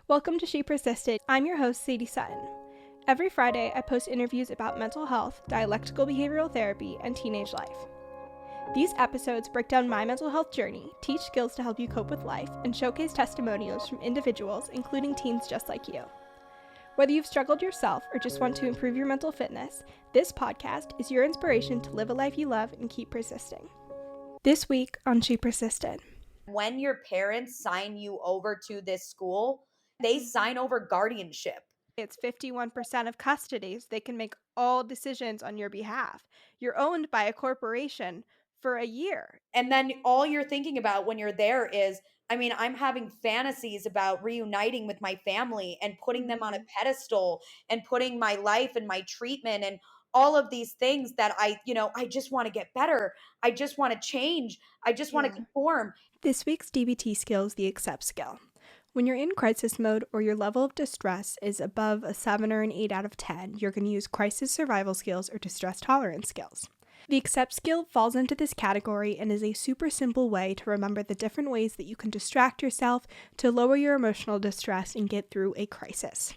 Welcome to She Persisted. I'm your host, Sadie Sutton. Every Friday, I post interviews about mental health, dialectical behavioral therapy, and teenage life. These episodes break down my mental health journey, teach skills to help you cope with life, and showcase testimonials from individuals, including teens just like you. Whether you've struggled yourself or just want to improve your mental fitness, this podcast is your inspiration to live a life you love and keep persisting. This week on She Persisted. When your parents sign you over to this school, they sign over guardianship. It's 51% of custody, so they can make all decisions on your behalf. You're owned by a corporation for a year. And then all you're thinking about when you're there is, I'm having fantasies about reuniting with my family and putting them on a pedestal and putting my life and my treatment and all of these things that I just want to get better. I just want to change. I just want to conform. This week's DBT skill is the accept skill. When you're in crisis mode or your level of distress is above a 7 or an 8 out of 10, you're going to use crisis survival skills or distress tolerance skills. The accept skill falls into this category and is a super simple way to remember the different ways that you can distract yourself to lower your emotional distress and get through a crisis.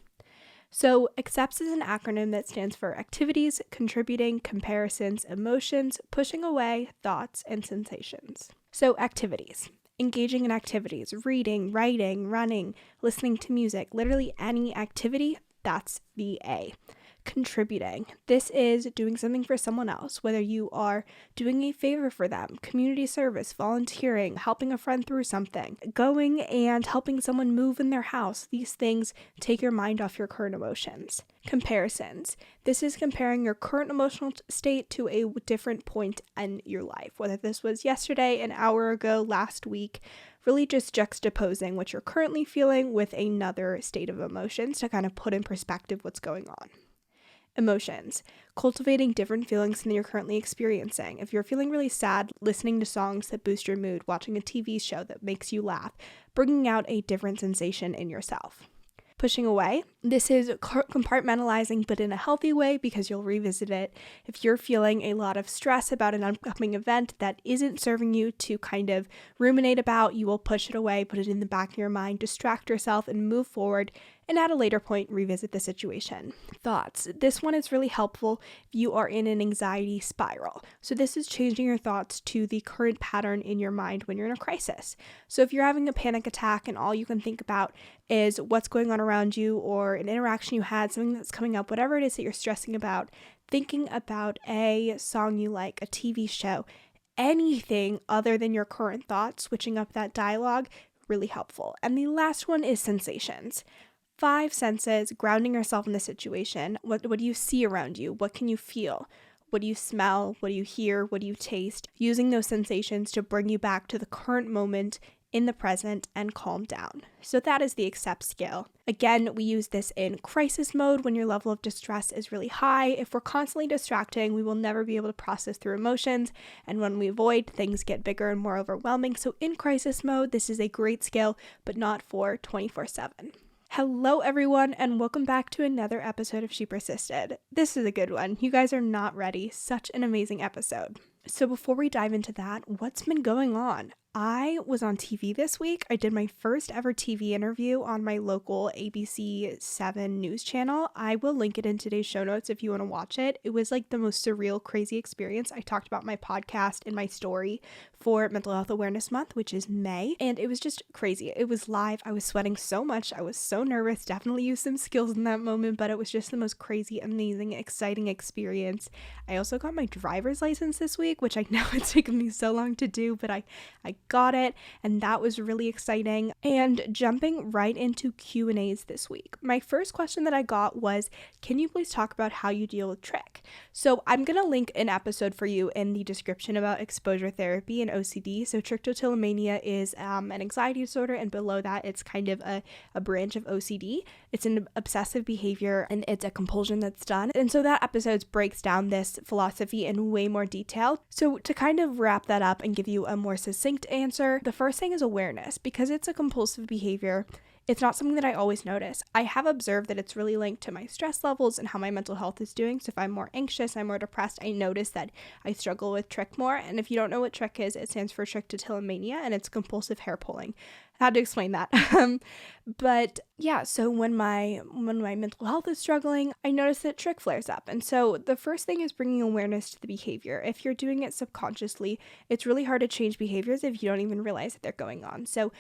So, ACCEPTS is an acronym that stands for activities, contributing, comparisons, emotions, pushing away, thoughts, and sensations. So, activities. Engaging in activities, reading, writing, running, listening to music, literally any activity, that's the A. Contributing. This is doing something for someone else, whether you are doing a favor for them, community service, volunteering, helping a friend through something, going and helping someone move in their house. These things take your mind off your current emotions. Comparisons. This is comparing your current emotional state to a different point in your life, whether this was yesterday, an hour ago, last week, really just juxtaposing what you're currently feeling with another state of emotions to kind of put in perspective what's going on. Emotions. Cultivating different feelings than you're currently experiencing. If you're feeling really sad, listening to songs that boost your mood, watching a TV show that makes you laugh, bringing out a different sensation in yourself. Pushing away. This is compartmentalizing, but in a healthy way because you'll revisit it. If you're feeling a lot of stress about an upcoming event that isn't serving you to kind of ruminate about, you will push it away, put it in the back of your mind, distract yourself, and move forward, and at a later point, revisit the situation. Thoughts. This one is really helpful if you are in an anxiety spiral. So this is changing your thoughts to the current pattern in your mind when you're in a crisis. So if you're having a panic attack and all you can think about is what's going on around you or an interaction you had, something that's coming up, whatever it is that you're stressing about, thinking about a song you like, a TV show, anything other than your current thoughts, switching up that dialogue, really helpful. And the last one is sensations. 5 senses, grounding yourself in the situation. What do you see around you? What can you feel? What do you smell? What do you hear? What do you taste? Using those sensations to bring you back to the current moment in the present and calm down. So that is the accept skill. Again, we use this in crisis mode when your level of distress is really high. If we're constantly distracting, we will never be able to process through emotions. And when we avoid, things get bigger and more overwhelming. So in crisis mode, this is a great skill, but not for 24/7. Hello everyone, and welcome back to another episode of She Persisted. This is a good one. You guys are not ready. Such an amazing episode. So before we dive into that, what's been going on? I was on TV this week. I did my first ever TV interview on my local ABC 7 news channel. I will link it in today's show notes if you want to watch it. It was like the most surreal, crazy experience. I talked about my podcast in my story for Mental Health Awareness Month, which is May, and it was just crazy. It was live. I was sweating so much. I was so nervous. Definitely used some skills in that moment, but it was just the most crazy, amazing, exciting experience. I also got my driver's license this week, which I know it's taken me so long to do, but I got it, and that was really exciting. And jumping right into Q&As this week. My first question that I got was, can you please talk about how you deal with trick? So I'm going to link an episode for you in the description about exposure therapy and OCD. So trichotillomania is an anxiety disorder, and below that it's kind of a branch of OCD. It's an obsessive behavior, and it's a compulsion that's done. And so that episode breaks down this philosophy in way more detail. So to kind of wrap that up and give you a more succinct answer, the first thing is awareness. Because it's a compulsive behavior, it's not something that I always notice. I have observed that it's really linked to my stress levels and how my mental health is doing. So if I'm more anxious, I'm more depressed, I notice that I struggle with trick more. And if you don't know what trick is, it stands for trichotillomania, and it's compulsive hair pulling. Had to explain that. But yeah, so when my mental health is struggling, I notice that trick flares up. And so the first thing is bringing awareness to the behavior. If you're doing it subconsciously, it's really hard to change behaviors if you don't even realize that they're going on. So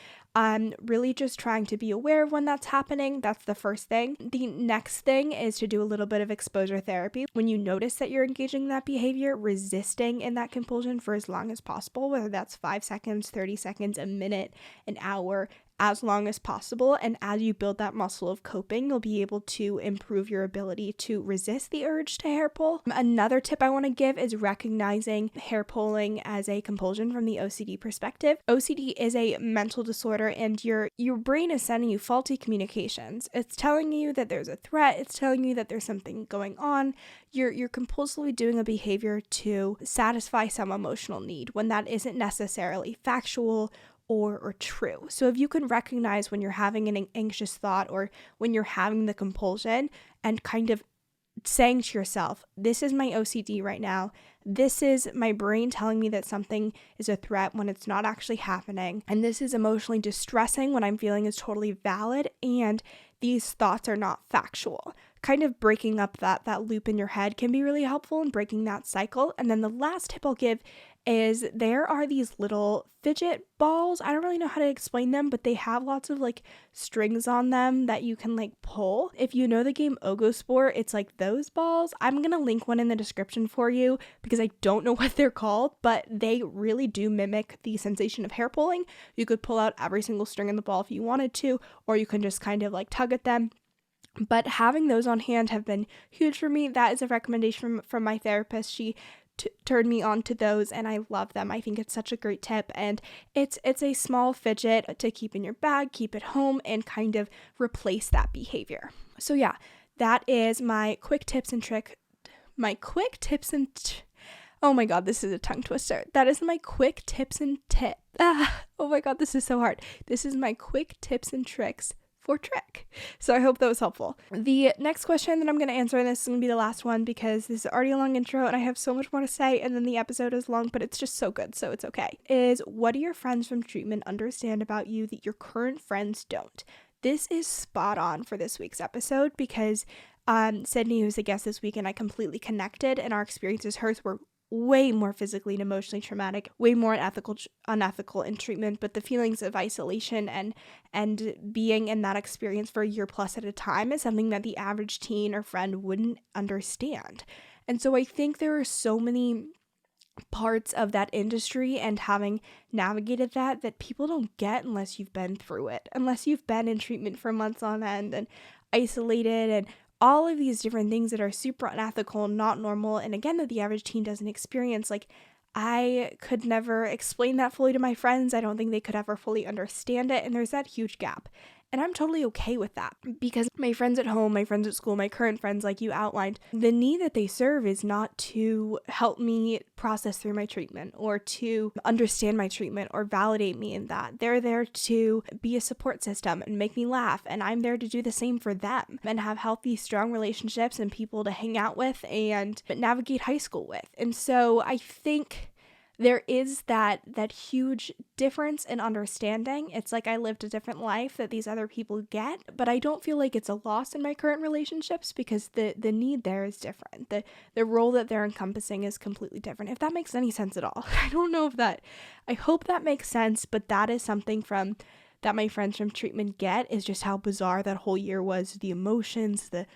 really just trying to be aware of when that's happening. That's the first thing. The next thing is to do a little bit of exposure therapy. When you notice that you're engaging in that behavior, resisting in that compulsion for as long as possible, whether that's 5 seconds, 30 seconds, a minute, an hour, as long as possible. And as you build that muscle of coping, you'll be able to improve your ability to resist the urge to hair pull. Another tip I want to give is recognizing hair pulling as a compulsion from the OCD perspective. OCD is a mental disorder, and your brain is sending you faulty communications. It's telling you that there's a threat. It's telling you that there's something going on. You're compulsively doing a behavior to satisfy some emotional need when that isn't necessarily factual or true. So if you can recognize when you're having an anxious thought or when you're having the compulsion and kind of saying to yourself, this is my OCD right now. This is my brain telling me that something is a threat when it's not actually happening. And this is emotionally distressing when I'm feeling is totally valid. And these thoughts are not factual. Kind of breaking up that loop in your head can be really helpful in breaking that cycle. And then the last tip I'll give is there are these little fidget balls. I don't really know how to explain them, but they have lots of like strings on them that you can like pull. If you know the game Ogosport, it's like those balls. I'm gonna link one in the description for you because I don't know what they're called, but they really do mimic the sensation of hair pulling. You could pull out every single string in the ball if you wanted to, or you can just kind of like tug at them. But having those on hand have been huge for me. That is a recommendation from my therapist. She turned me on to those and I love them. I think it's such a great tip, and it's a small fidget to keep in your bag, keep it home, and kind of replace that behavior. So yeah, that is my quick tips and oh my god, this is a tongue twister. That is my quick tips and oh my god, this is so hard. This is my quick tips and tricks for trick. So I hope that was helpful. The next question that I'm going to answer, and this is going to be the last one because this is already a long intro and I have so much more to say, and then the episode is long, but it's just so good, so it's okay, is what do your friends from treatment understand about you that your current friends don't? This is spot on for this week's episode because Sydney, who's a guest this week, and I completely connected, and our experiences, hers were way more physically and emotionally traumatic, way more unethical in treatment, but the feelings of isolation and being in that experience for a year plus at a time is something that the average teen or friend wouldn't understand. And so I think there are so many parts of that industry and having navigated that people don't get unless you've been through it, unless you've been in treatment for months on end and isolated and all of these different things that are super unethical, not normal, and again, that the average teen doesn't experience. Like, I could never explain that fully to my friends. I don't think they could ever fully understand it, and there's that huge gap. And I'm totally okay with that because my friends at home, my friends at school, my current friends, like you outlined, the need that they serve is not to help me process through my treatment or to understand my treatment or validate me in that. They're there to be a support system and make me laugh. And I'm there to do the same for them and have healthy, strong relationships and people to hang out with and navigate high school with. And so I think there is that huge difference in understanding. It's like I lived a different life that these other people get, but I don't feel like it's a loss in my current relationships because the need there is different. The role that they're encompassing is completely different, if that makes any sense at all. I hope that makes sense, but that is something that my friends from treatment get, is just how bizarre that whole year was. The emotions, the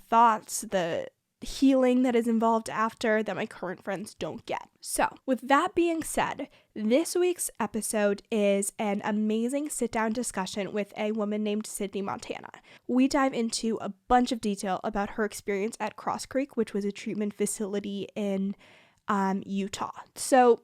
thoughts, the healing that is involved after that my current friends don't get. So with that being said, this week's episode is an amazing sit-down discussion with a woman named Sydney Montana. We dive into a bunch of detail about her experience at Cross Creek, which was a treatment facility in Utah. So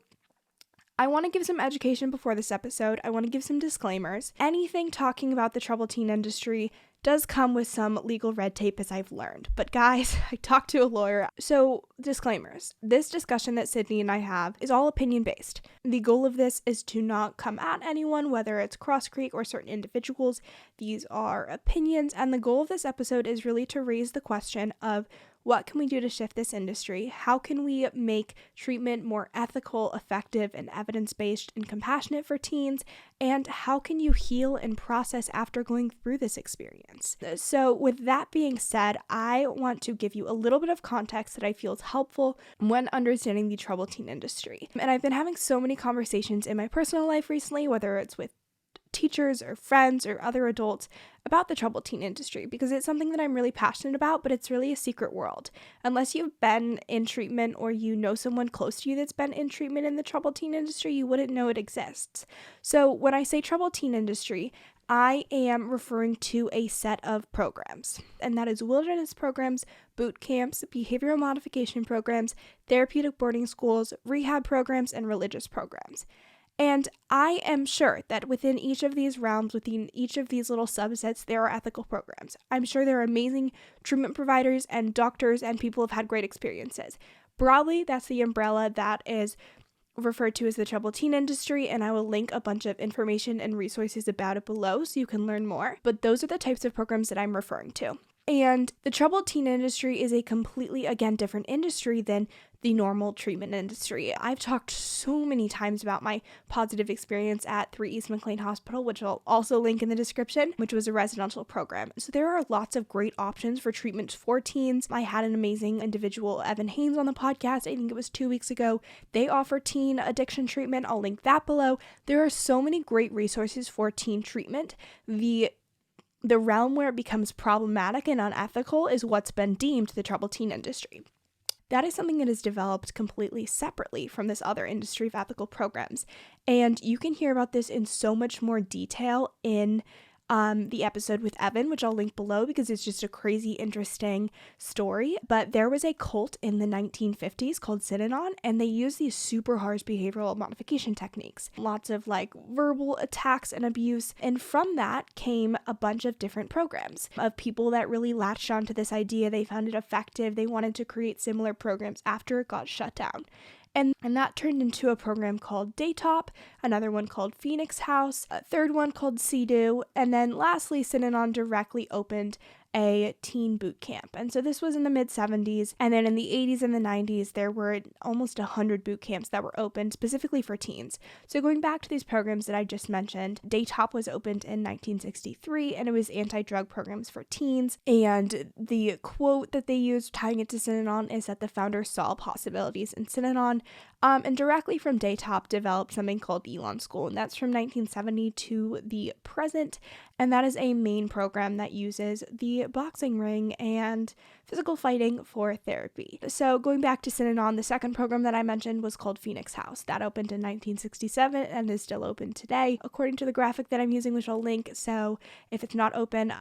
I want to give some education before this episode. I want to give some disclaimers. Anything talking about the troubled teen industry does come with some legal red tape, as I've learned. But guys, I talked to a lawyer. So disclaimers. This discussion that Sydney and I have is all opinion-based. The goal of this is to not come at anyone, whether it's Cross Creek or certain individuals. These are opinions, and the goal of this episode is really to raise the question of what can we do to shift this industry? How can we make treatment more ethical, effective, and evidence-based and compassionate for teens? And how can you heal and process after going through this experience? So with that being said, I want to give you a little bit of context that I feel is helpful when understanding the troubled teen industry. And I've been having so many conversations in my personal life recently, whether it's with teachers or friends or other adults, about the troubled teen industry, because it's something that I'm really passionate about, but it's really a secret world. Unless you've been in treatment or you know someone close to you that's been in treatment in the troubled teen industry, you wouldn't know it exists. So when I say troubled teen industry, I am referring to a set of programs, and that is wilderness programs, boot camps, behavioral modification programs, therapeutic boarding schools, rehab programs, and religious programs. And I am sure that within each of these realms, within each of these little subsets, there are ethical programs. I'm sure there are amazing treatment providers and doctors and people have had great experiences. Broadly, that's the umbrella that is referred to as the troubled teen industry, and I will link a bunch of information and resources about it below so you can learn more. But those are the types of programs that I'm referring to. And the troubled teen industry is a completely, again, different industry than the normal treatment industry. I've talked so many times about my positive experience at 3 East McLean Hospital, which I'll also link in the description, which was a residential program. So there are lots of great options for treatments for teens. I had an amazing individual, Evan Haynes, on the podcast. I think it was 2 weeks ago. They offer teen addiction treatment. I'll link that below. There are so many great resources for teen treatment. The realm where it becomes problematic and unethical is what's been deemed the troubled teen industry. That is something that is developed completely separately from this other industry of ethical programs. And you can hear about this in so much more detail in the episode with Evan, which I'll link below because it's just a crazy, interesting story. But there was a cult in the 1950s called Synanon, and they used these super harsh behavioral modification techniques. Lots of verbal attacks and abuse. And from that came a bunch of different programs of people that really latched onto this idea. They found it effective. They wanted to create similar programs after it got shut down. And that turned into a program called Daytop, another one called Phoenix House, a third one called CDU, and then lastly, Synanon directly opened a teen boot camp. And so this was in the mid-70s, and then in the 80s and the 90s, there were almost 100 boot camps that were opened specifically for teens. So going back to these programs that I just mentioned, Daytop was opened in 1963, and it was anti-drug programs for teens. And the quote that they used tying it to Synanon is that the founder saw possibilities in Synanon, and directly from Daytop developed something called Elon School, and that's from 1970 to the present, and that is a main program that uses the boxing ring and physical fighting for therapy. So going back to Synanon, the second program that I mentioned was called Phoenix House. That opened in 1967 and is still open today, according to the graphic that I'm using, which I'll link. So if it's not open,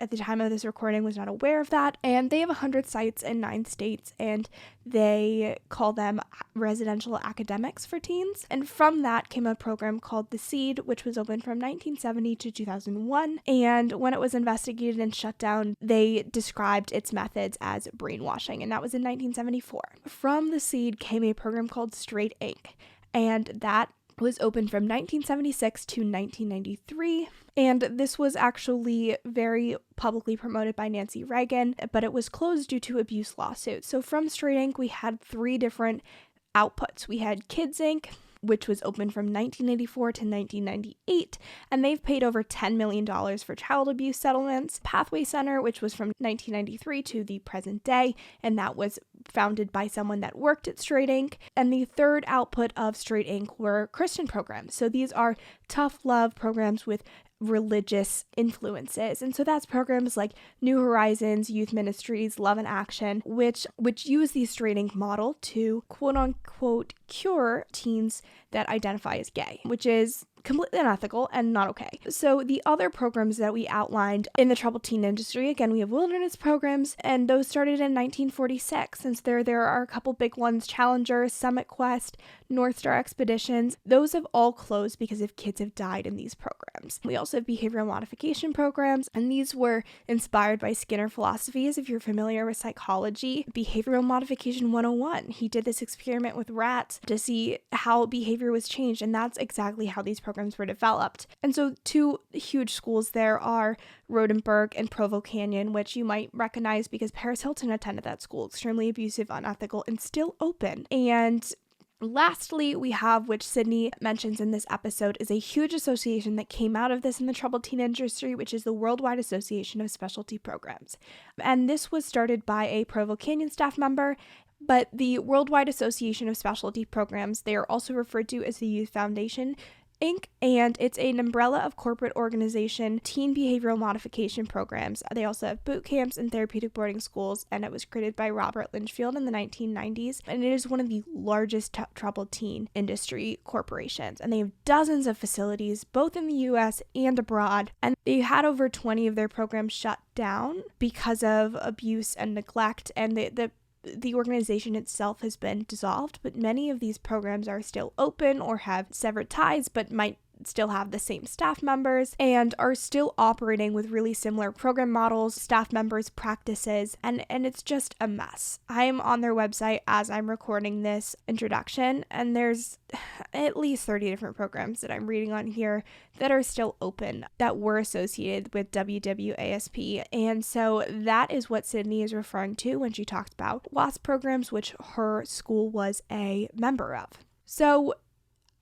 at the time of this recording, was not aware of that. And they have 100 sites in 9 states, and they call them residential academics for teens. And from that came a program called The Seed, which was open from 1970 to 2001. And when it was investigated and shut down, they described its methods as brainwashing, and that was in 1974. From The Seed came a program called Straight Inc., and that was open from 1976 to 1993, and this was actually very publicly promoted by Nancy Reagan, but it was closed due to abuse lawsuits. So from Straight Inc., we had 3 different outputs. We had Kids Inc., which was open from 1984 to 1998, and they've paid over $10 million for child abuse settlements. Pathway Center, which was from 1993 to the present day, and that was founded by someone that worked at Straight Inc. And the third output of Straight Inc. were Christian programs. So these are tough love programs with religious influences. And so that's programs like New Horizons, Youth Ministries, Love and Action, which use the Straight Inc. model to quote unquote cure teens that identify as gay, which is completely unethical and not okay. So the other programs that we outlined in the troubled teen industry, again, we have wilderness programs, and those started in 1946. Since there are a couple big ones, Challenger, Summit Quest, North Star Expeditions. Those have all closed because of kids have died in these programs. We also have behavioral modification programs, and these were inspired by Skinner philosophies. If you're familiar with psychology, Behavioral Modification 101, he did this experiment with rats to see how behavior was changed, and that's exactly how these programs programs were developed. And so two huge schools there are Rodenburg and Provo Canyon, which you might recognize because Paris Hilton attended that school. Extremely abusive, unethical, and still open. And lastly, we have, which Sydney mentions in this episode, is a huge association that came out of this in the troubled teen industry, which is the Worldwide Association of Specialty Programs. And this was started by a Provo Canyon staff member, but the Worldwide Association of Specialty Programs, they are also referred to as the Youth Foundation, Inc., and it's an umbrella of corporate organization, teen behavioral modification programs. They also have boot camps and therapeutic boarding schools, and it was created by Robert Litchfield in the 1990s, and it is one of the largest troubled teen industry corporations, and they have dozens of facilities, both in the U.S. and abroad, and they had over 20 of their programs shut down because of abuse and neglect, and the organization itself has been dissolved, but many of these programs are still open or have severed ties, but might still have the same staff members and are still operating with really similar program models, staff members, practices, and it's just a mess. I'm on their website as I'm recording this introduction, and there's at least 30 different programs that I'm reading on here that are still open that were associated with WWASP. And so that is what Sydney is referring to when she talks about WASP programs, which her school was a member of. So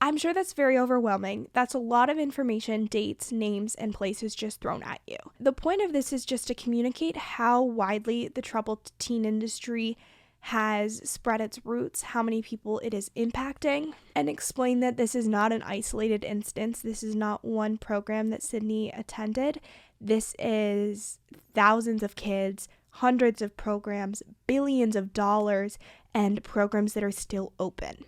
I'm sure that's very overwhelming. That's a lot of information, dates, names, and places just thrown at you. The point of this is just to communicate how widely the troubled teen industry has spread its roots, how many people it is impacting, and explain that this is not an isolated instance. This is not one program that Sydney attended. This is thousands of kids, hundreds of programs, billions of dollars, and programs that are still open.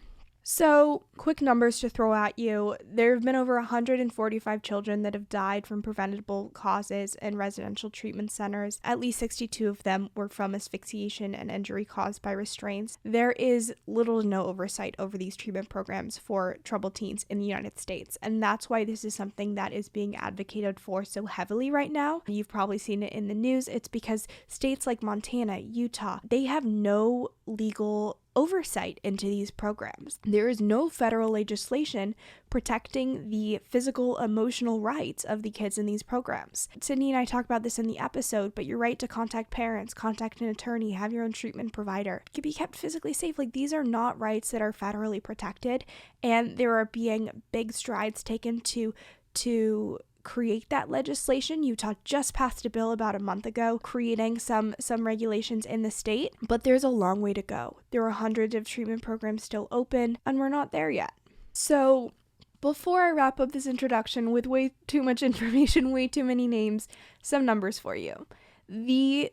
So, quick numbers to throw at you. There have been over 145 children that have died from preventable causes in residential treatment centers. At least 62 of them were from asphyxiation and injury caused by restraints. There is little to no oversight over these treatment programs for troubled teens in the United States, and that's why this is something that is being advocated for so heavily right now. You've probably seen it in the news. It's because states like Montana, Utah, they have no legal oversight into these programs. There is no federal legislation protecting the physical, emotional rights of the kids in these programs. Sydney and I talk about this in the episode, but your right to contact parents, contact an attorney, have your own treatment provider, can be kept physically safe. Like, these are not rights that are federally protected, and there are being big strides taken to create that legislation. Utah just passed a bill about a month ago creating some regulations in the state, but there's a long way to go. There are hundreds of treatment programs still open, and we're not there yet. So before I wrap up this introduction with way too much information, way too many names, some numbers for you. The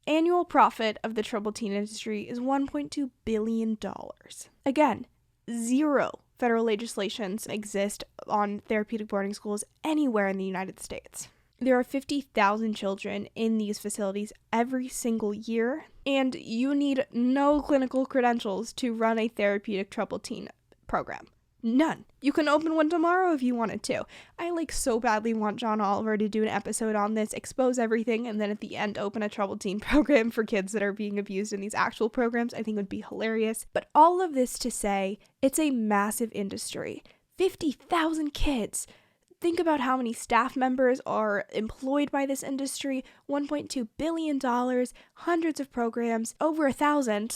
annual profit of the troubled teen industry is $1.2 billion. Again, zero federal legislations exist on therapeutic boarding schools anywhere in the United States. There are 50,000 children in these facilities every single year, and you need no clinical credentials to run a therapeutic troubled teen program. None. You can open one tomorrow if you wanted to. I so badly want John Oliver to do an episode on this, expose everything, and then at the end open a troubled teen program for kids that are being abused in these actual programs. I think would be hilarious. But all of this to say, it's a massive industry. 50,000 kids. Think about how many staff members are employed by this industry. $1.2 billion, hundreds of programs, over 1,000,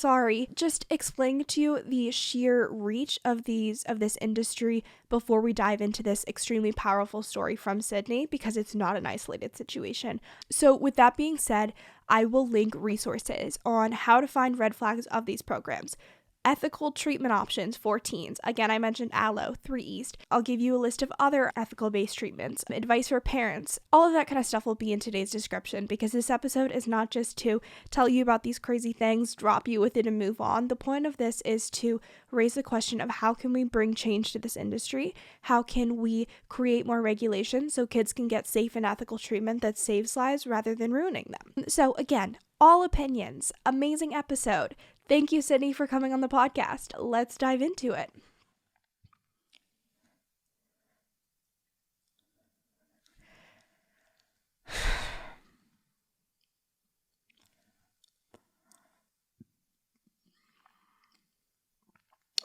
just explaining to you the sheer reach of this industry before we dive into this extremely powerful story from Sydney, because it's not an isolated situation. So with that being said, I will link resources on how to find red flags of these programs. Ethical treatment options for teens. Again, I mentioned ALLO, 3 East. I'll give you a list of other ethical-based treatments, advice for parents. All of that kind of stuff will be in today's description, because this episode is not just to tell you about these crazy things, drop you with it, and move on. The point of this is to raise the question of how can we bring change to this industry? How can we create more regulations so kids can get safe and ethical treatment that saves lives rather than ruining them? So again, all opinions. Amazing episode. Thank you, Sydney, for coming on the podcast. Let's dive into it.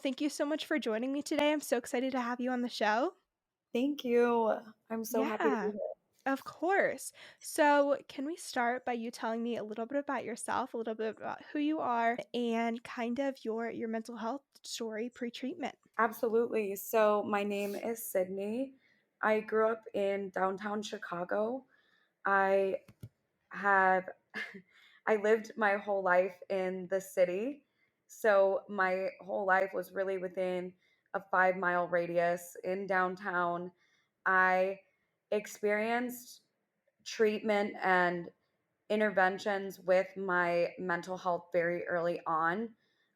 Thank you so much for joining me today. I'm so excited to have you on the show. Thank you. I'm so happy to be Yeah, here. of course. So, can we start by you telling me a little bit about yourself, a little bit about who you are, and kind of your mental health story pre-treatment? Absolutely. So, my name is Sydney. I grew up in downtown Chicago. I have I lived my whole life in the city. So, my whole life was really within a 5-mile radius in downtown. I experienced treatment and interventions with my mental health very early on.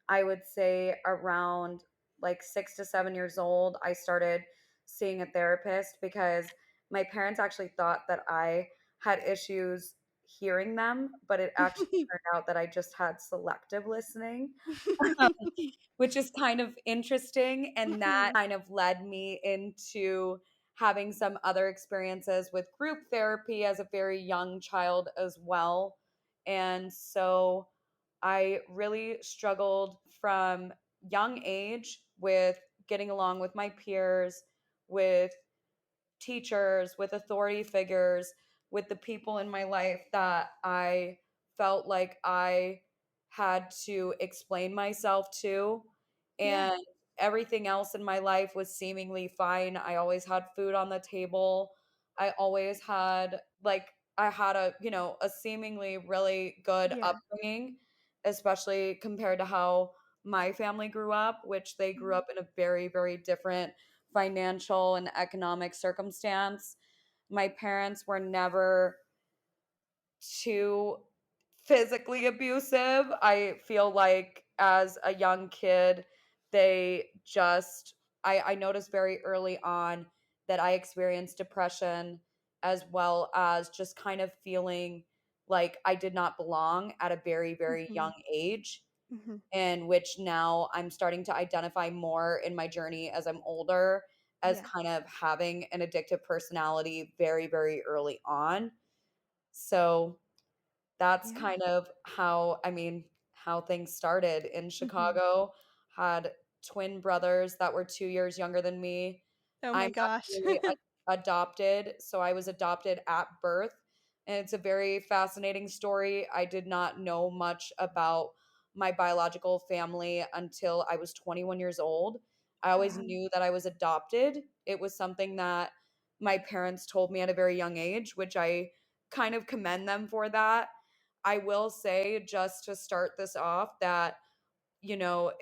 I would say around like 6 to 7 years old, I started seeing a therapist because my parents actually thought that I had issues hearing them, but it actually turned out that I just had selective listening, which is kind of interesting. And that Mhm. kind of led me into having some other experiences with group therapy as a very young child as well. And so I really struggled from young age with getting along with my peers, with teachers, with authority figures, with the people in my life that I felt like I had to explain myself to. Yeah, And everything else in my life was seemingly fine. I always had food on the table. I always had, like, I had a seemingly really good yeah. upbringing, especially compared to how my family grew up, which they grew Mhm. up in a very, very different financial and economic circumstance. My parents were never too physically abusive. I feel like as a young kid, they just, I noticed very early on that I experienced depression as well as just kind of feeling like I did not belong at a very, very young Mhm. age, Mhm. and which now I'm starting to identify more in my journey as I'm older as Yeah. kind of having an addictive personality very, very early on. So that's Yeah. kind of how, how things started in Mhm. Chicago. Had twin brothers that were 2 years younger than me. Oh my I'm gosh. actually adopted, so I was adopted at birth, and it's a very fascinating story. I did not know much about my biological family until I was 21 years old. I always Wow. knew that I was adopted. It was something that my parents told me at a very young age, which I kind of commend them for that. I will say, just to start this off, that,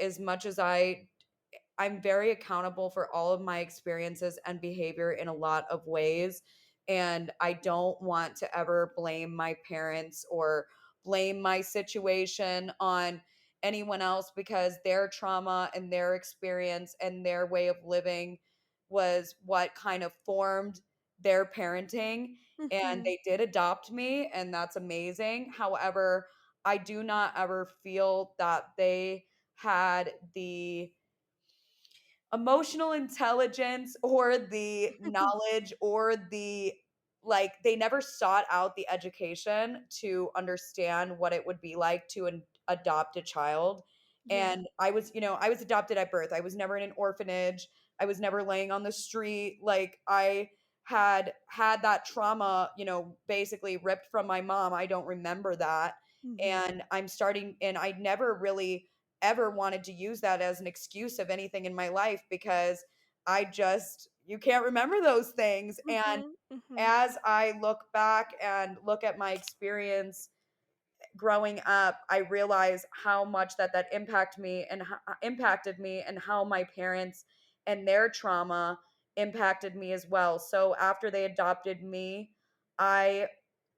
as much as I'm very accountable for all of my experiences and behavior in a lot of ways. And I don't want to ever blame my parents or blame my situation on anyone else, because their trauma and their experience and their way of living was what kind of formed their parenting. And Mhm. they did adopt me, and that's amazing. However, I do not ever feel that they had the emotional intelligence or the knowledge or the, like, they never sought out the education to understand what it would be like to adopt a child. Yeah. And I was adopted at birth. I was never in an orphanage. I was never laying on the street. Like, I had that trauma, basically ripped from my mom. I don't remember that. Mhm. And I never really ever wanted to use that as an excuse of anything in my life, because you can't remember those things. And Mhm. Mhm. as I look back and look at my experience growing up, I realize how much that impacted me, and how my parents and their trauma impacted me as well. So after they adopted me, I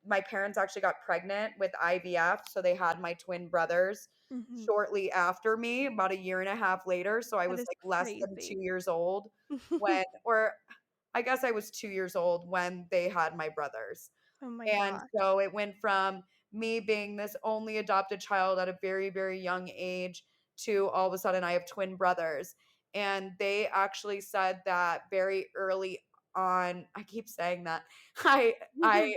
my parents actually got pregnant with IVF, so they had my twin brothers Mhm. shortly after me, about a year and a half later. So I That was is like less than 2 crazy. years old when, or I guess I was 2 years old when they had my brothers. Oh my And gosh. so it went from me being this only adopted child at a very, very young age to all of a sudden I have twin brothers. And they actually said that very early on. I keep saying that. I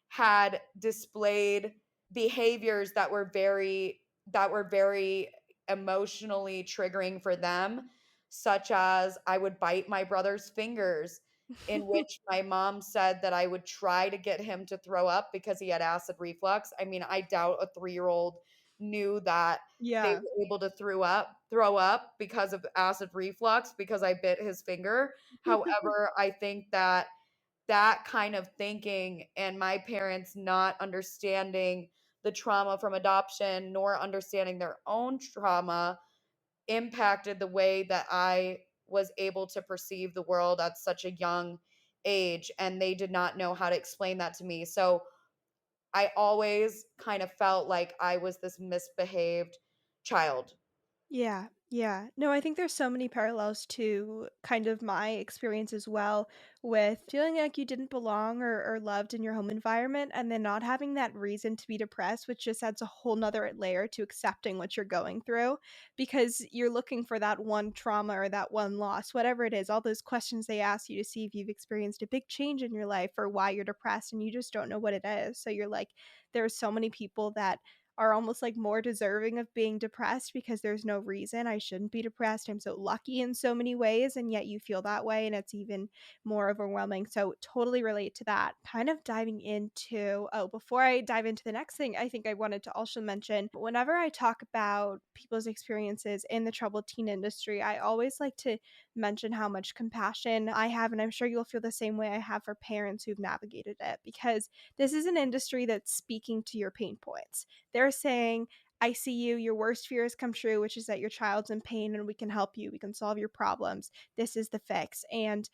had displayed behaviors that were very emotionally triggering for them, such as I would bite my brother's fingers, in which my mom said that I would try to get him to throw up because he had acid reflux. I mean, I doubt a 3-year-old knew that they Yeah. were able to throw up because of acid reflux because I bit his finger. However, I think that that kind of thinking and my parents not understanding the trauma from adoption nor understanding their own trauma impacted the way that I was able to perceive the world at such a young age, and they did not know how to explain that to me. So I always kind of felt like I was this misbehaved child. Yeah, yeah. No, I think there's so many parallels to kind of my experience as well with feeling like you didn't belong or loved in your home environment and then not having that reason to be depressed, which just adds a whole nother layer to accepting what you're going through because you're looking for that one trauma or that one loss, whatever it is, all those questions they ask you to see if you've experienced a big change in your life or why you're depressed and you just don't know what it is. So you're like, there are so many people that are almost like more deserving of being depressed because there's no reason I shouldn't be depressed. I'm so lucky in so many ways, and yet you feel that way, and it's even more overwhelming. So, totally relate to that. Kind of diving into, oh, before I dive into the next thing, I think I wanted to also mention whenever I talk about people's experiences in the troubled teen industry, I always like to mention how much compassion I have, and I'm sure you'll feel the same way I have for parents who've navigated it because this is an industry that's speaking to your pain points. They're saying, I see you, your worst fears come true, which is that your child's in pain and we can help you, we can solve your problems. This is the fix. And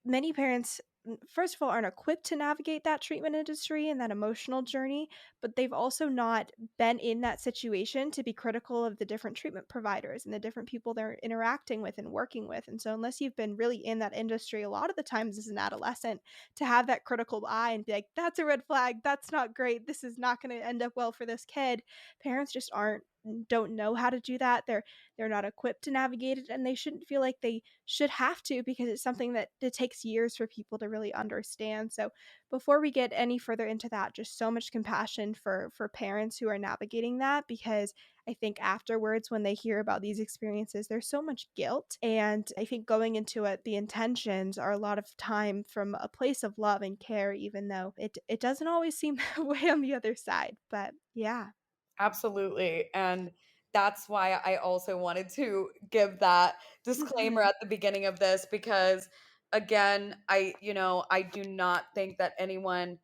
many parents, first of all, aren't equipped to navigate that treatment industry and that emotional journey, but they've also not been in that situation to be critical of the different treatment providers and the different people they're interacting with and working with. And so, unless you've been really in that industry, a lot of the times as an adolescent, to have that critical eye and be like, that's a red flag, that's not great, this is not going to end up well for this kid. Parents just aren't don't know how to do that. They're not equipped to navigate it and they shouldn't feel like they should have to because it's something that it takes years for people to really understand. So before we get any further into that, just so much compassion for parents who are navigating that because I think afterwards, when they hear about these experiences, there's so much guilt. And I think going into it, the intentions are a lot of time from a place of love and care, even though it doesn't always seem that way on the other side. But yeah. Absolutely. And that's why I also wanted to give that disclaimer Mhm. at the beginning of this because again, I do not think that anyone,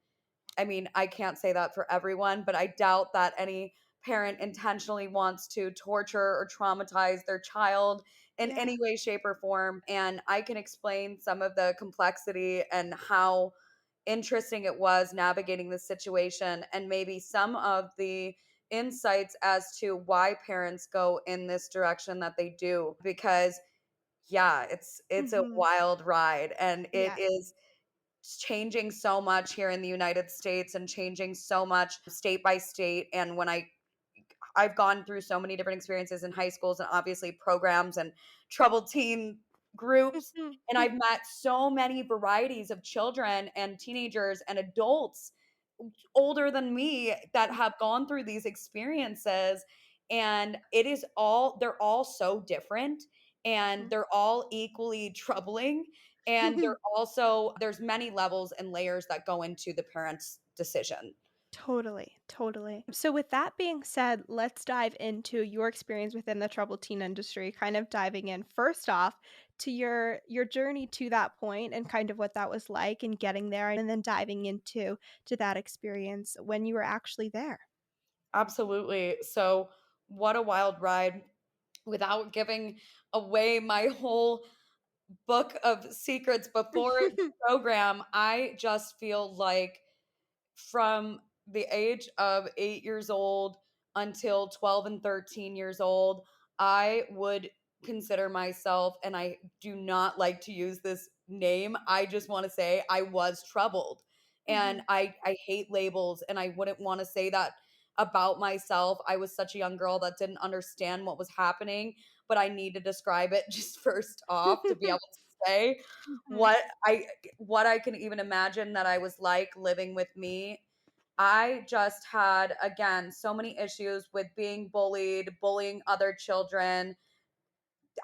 I mean, I can't say that for everyone, but I doubt that any parent intentionally wants to torture or traumatize their child in Yeah. any way, shape, or form. And I can explain some of the complexity and how interesting it was navigating this situation and maybe some of the insights as to why parents go in this direction that they do because yeah, it's a Mhm. wild ride and it Yes. is changing so much here in the United States and changing so much state by state. And I've gone through so many different experiences in high schools and obviously programs and troubled teen groups. Mhm. And I've met so many varieties of children and teenagers and adults older than me that have gone through these experiences. And they're all so different and Mhm. they're all equally troubling. And there's many levels and layers that go into the parent's decision. Totally, totally. So, with that being said, let's dive into your experience within the troubled teen industry, kind of diving in first off to your journey to that point and kind of what that was like and getting there, and then diving into that experience when you were actually there. Absolutely. So, what a wild ride. Without giving away my whole book of secrets before the program, I just feel like from the age of 8 years old until 12 and 13 years old, I would consider myself, and I do not like to use this name. I just want to say I was troubled. And Mhm. I hate labels, and I wouldn't want to say that about myself. I was such a young girl that didn't understand what was happening, but I need to describe it just first off to be able to say Mhm. what I what I can even imagine that I was like living with me. I just had, again, so many issues with being bullied, bullying other children,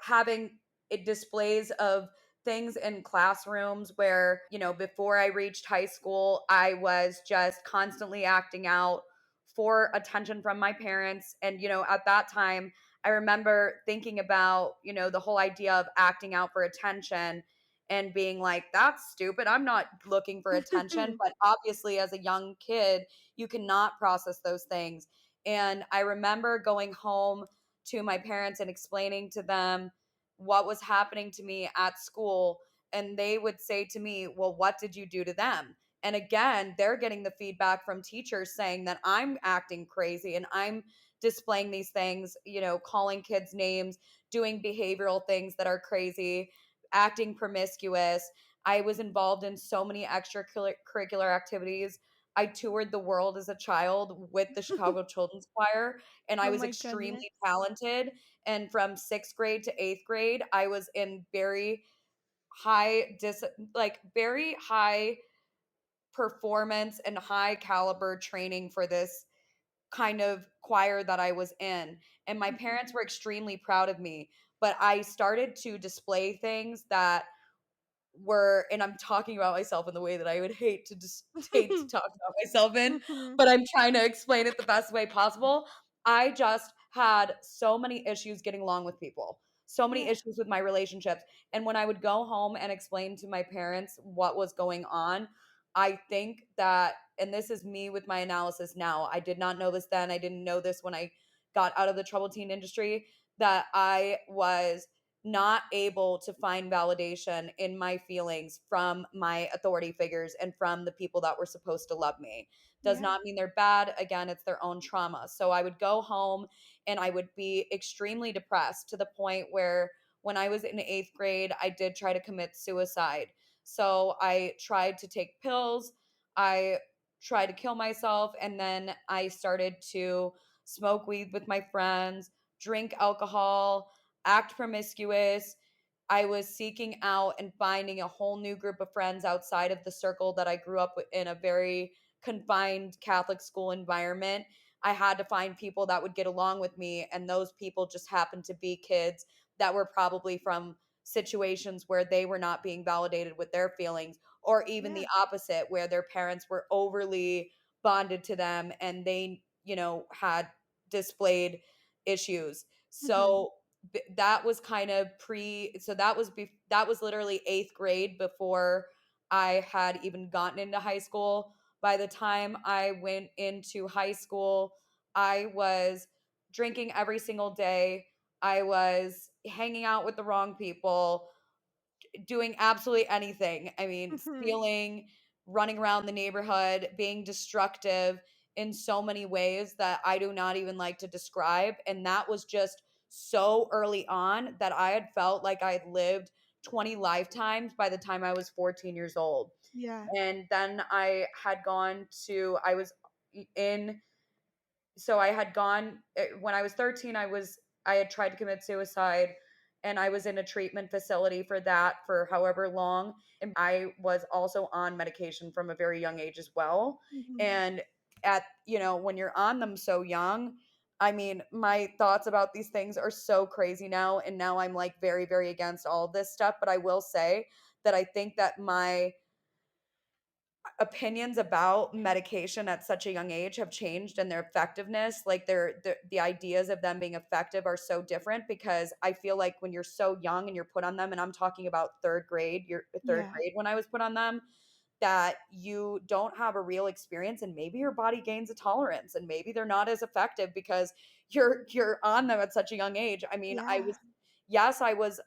having displays of things in classrooms where, before I reached high school, I was just constantly acting out for attention from my parents. And, at that time, I remember thinking about, the whole idea of acting out for attention and being like, that's stupid. I'm not looking for attention. But obviously, as a young kid, you cannot process those things. And I remember going home to my parents and explaining to them what was happening to me at school. And they would say to me, well, what did you do to them? And again, they're getting the feedback from teachers saying that I'm acting crazy and I'm displaying these things, calling kids names, doing behavioral things that are crazy, acting promiscuous. I was involved in so many extracurricular activities. I toured the world as a child with the Chicago Children's Choir, and I Oh was my goodness. extremely talented. And from sixth grade to eighth grade, I was in very very high performance and high caliber training for this kind of choir that I was in. And my Mhm. parents were extremely proud of me. But I started to display things that were, and I'm talking about myself in the way that I would hate to talk about myself in, Mhm. but I'm trying to explain it the best way possible. I just had so many issues getting along with people, so many Yeah. issues with my relationships. And when I would go home and explain to my parents what was going on, I think that, and this is me with my analysis now, I did not know this then. I didn't know this when I got out of the troubled teen industry, that I was not able to find validation in my feelings from my authority figures and from the people that were supposed to love me. Does Yeah. not mean they're bad. Again, it's their own trauma. So I would go home and I would be extremely depressed to the point where when I was in eighth grade, I did try to commit suicide. So I tried to take pills. I tried to kill myself. And then I started to smoke weed with my friends, drink alcohol, act promiscuous. I was seeking out and finding a whole new group of friends outside of the circle that I grew up in, a very confined Catholic school environment. I had to find people that would get along with me, and those people just happened to be kids that were probably from situations where they were not being validated with their feelings, or even Yeah. the opposite, where their parents were overly bonded to them and they, had displayed issues. Mhm. So that was kind of that was literally eighth grade before I had even gotten into high school. By the time I went into high school, I was drinking every single day. I was hanging out with the wrong people, doing absolutely anything. I mean, Mhm. stealing, running around the neighborhood, being destructive in so many ways that I do not even like to describe. And that was just so early on that I had felt like I had lived 20 lifetimes by the time I was 14 years old. Yeah. And then I was in so I had gone when I was 13. I had tried to commit suicide, and I was in a treatment facility for that for however long. And I was also on medication from a very young age as well. Mhm. And when you're on them so young, I mean, my thoughts about these things are so crazy now, and now I'm like very very against all of this stuff. But I will say that I think that my opinions about medication at such a young age have changed, and their effectiveness, like the ideas of them being effective are so different, because I feel like when you're so young and you're put on them, and I'm talking about third Yeah. grade when I was put on them, that you don't have a real experience, and maybe your body gains a tolerance, and maybe they're not as effective because you're on them at such a young age. I mean, Yeah. I was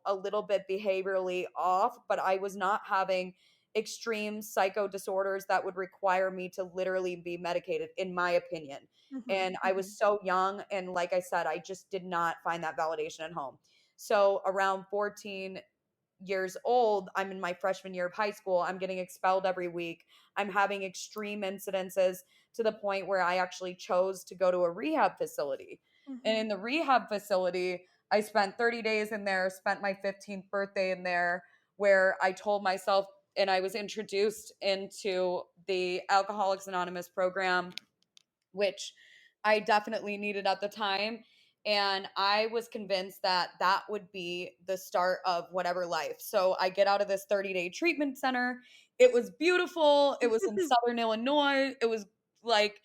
a little bit behaviorally off, but I was not having extreme psycho disorders that would require me to literally be medicated, in my opinion. Mhm. And I was Mhm. so young, and like I said, I just did not find that validation at home. So around 14 years old, I'm in my freshman year of high school. I'm getting expelled every week. I'm having extreme incidences to the point where I actually chose to go to a rehab facility. And Mhm. in the rehab facility, I spent 30 days in there, spent my 15th birthday in there, where I told myself, and I was introduced into the Alcoholics Anonymous program, which I definitely needed at the time. And I was convinced that that would be the start of whatever life. So I get out of this 30-day treatment center. It was beautiful. It was in Southern Illinois. It was like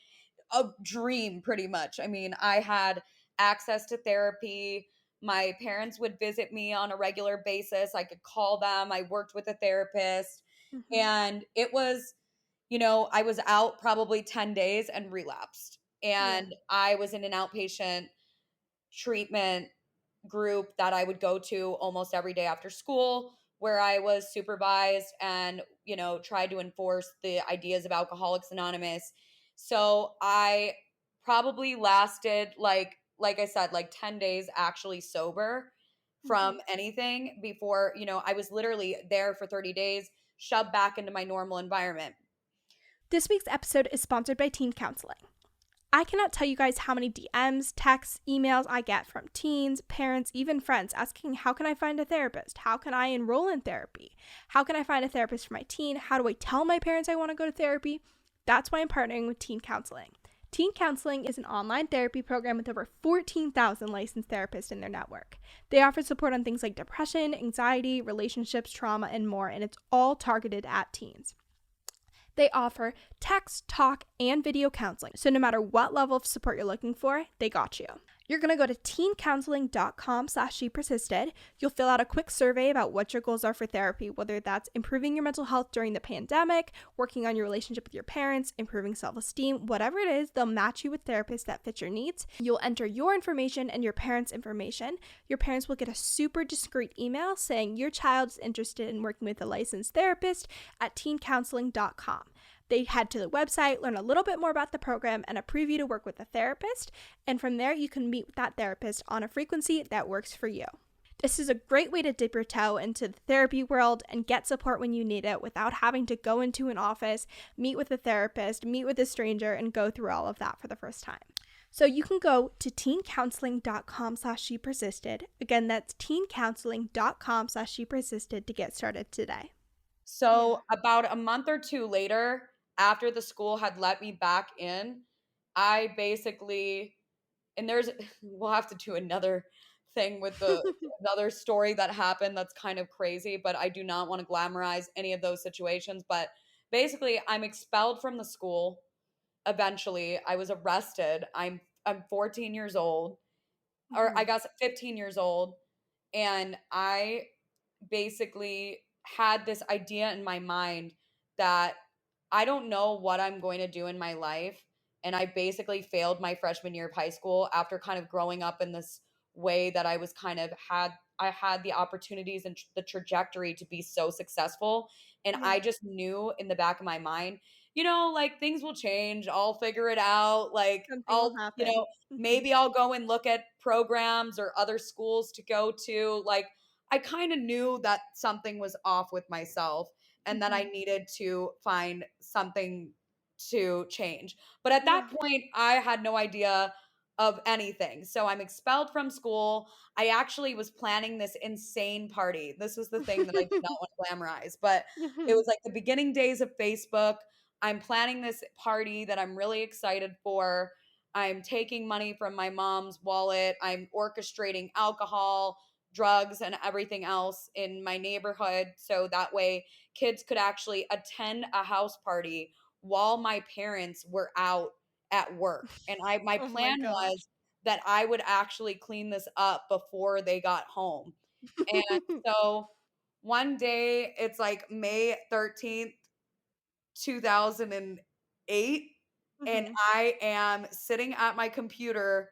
a dream pretty much. I mean, I had access to therapy. My parents would visit me on a regular basis. I could call them. I worked with a therapist. Mhm. And it was, I was out probably 10 days and relapsed. Yeah. And I was in an outpatient treatment group that I would go to almost every day after school, where I was supervised and, tried to enforce the ideas of Alcoholics Anonymous. So I probably lasted like I said, like 10 days actually sober Mhm. from anything before, I was literally there for 30 days, shoved back into my normal environment. This week's episode is sponsored by Teen Counseling. I cannot tell you guys how many DMs, texts, emails I get from teens, parents, even friends asking, how can I find a therapist? How can I enroll in therapy? How can I find a therapist for my teen? How do I tell my parents I want to go to therapy? That's why I'm partnering with Teen Counseling. Teen Counseling is an online therapy program with over 14,000 licensed therapists in their network. They offer support on things like depression, anxiety, relationships, trauma, and more, and it's all targeted at teens. They offer text, talk, and video counseling. So no matter what level of support you're looking for, they got you. You're going to go to teencounseling.com/shepersisted. You'll fill out a quick survey about what your goals are for therapy, whether that's improving your mental health during the pandemic, working on your relationship with your parents, improving self-esteem, whatever it is, they'll match you with therapists that fit your needs. You'll enter your information and your parents' information. Your parents will get a super discreet email saying your child is interested in working with a licensed therapist at teencounseling.com. They head to the website, learn a little bit more about the program, and approve you to work with a therapist. And from there, you can meet with that therapist on a frequency that works for you. This is a great way to dip your toe into the therapy world and get support when you need it without having to go into an office, meet with a therapist, meet with a stranger, and go through all of that for the first time. So you can go to teencounseling.com/shepersisted. Again, that's teencounseling.com/shepersisted to get started today. Yeah. So about a month or two later, after the school had let me back in, I basically, and there's we'll have to do another thing with the another story that happened that's kind of crazy, but I do not want to glamorize any of those situations. But basically, I'm expelled from the school. Eventually, I was arrested. I'm 14 years old, or I Mhm. guess 15 years old, and I basically had this idea in my mind that I don't know what I'm going to do in my life. And I basically failed my freshman year of high school after kind of growing up in this way that I was kind of I had the opportunities and the trajectory to be so successful. And I Yeah. just knew in the back of my mind, like things will change. I'll figure it out. Like Something will happen. Mhm. maybe I'll go and look at programs or other schools to go to. Like I kind of knew that something was off with myself and that I Mhm. needed to find something to change. But at that Yeah. point, I had no idea of anything. So I'm expelled from school. I actually was planning this insane party. This was the thing that I did not want to glamorize, but it Mhm. was like the beginning days of Facebook. I'm planning this party that I'm really excited for. I'm taking money from my mom's wallet. I'm orchestrating alcohol, drugs, and everything else in my neighborhood so that way kids could actually attend a house party while my parents were out at work. And my Oh my plan gosh. was that I would actually clean this up before they got home. And so one day, it's like May 13th, 2008, and Mhm. I am sitting at my computer.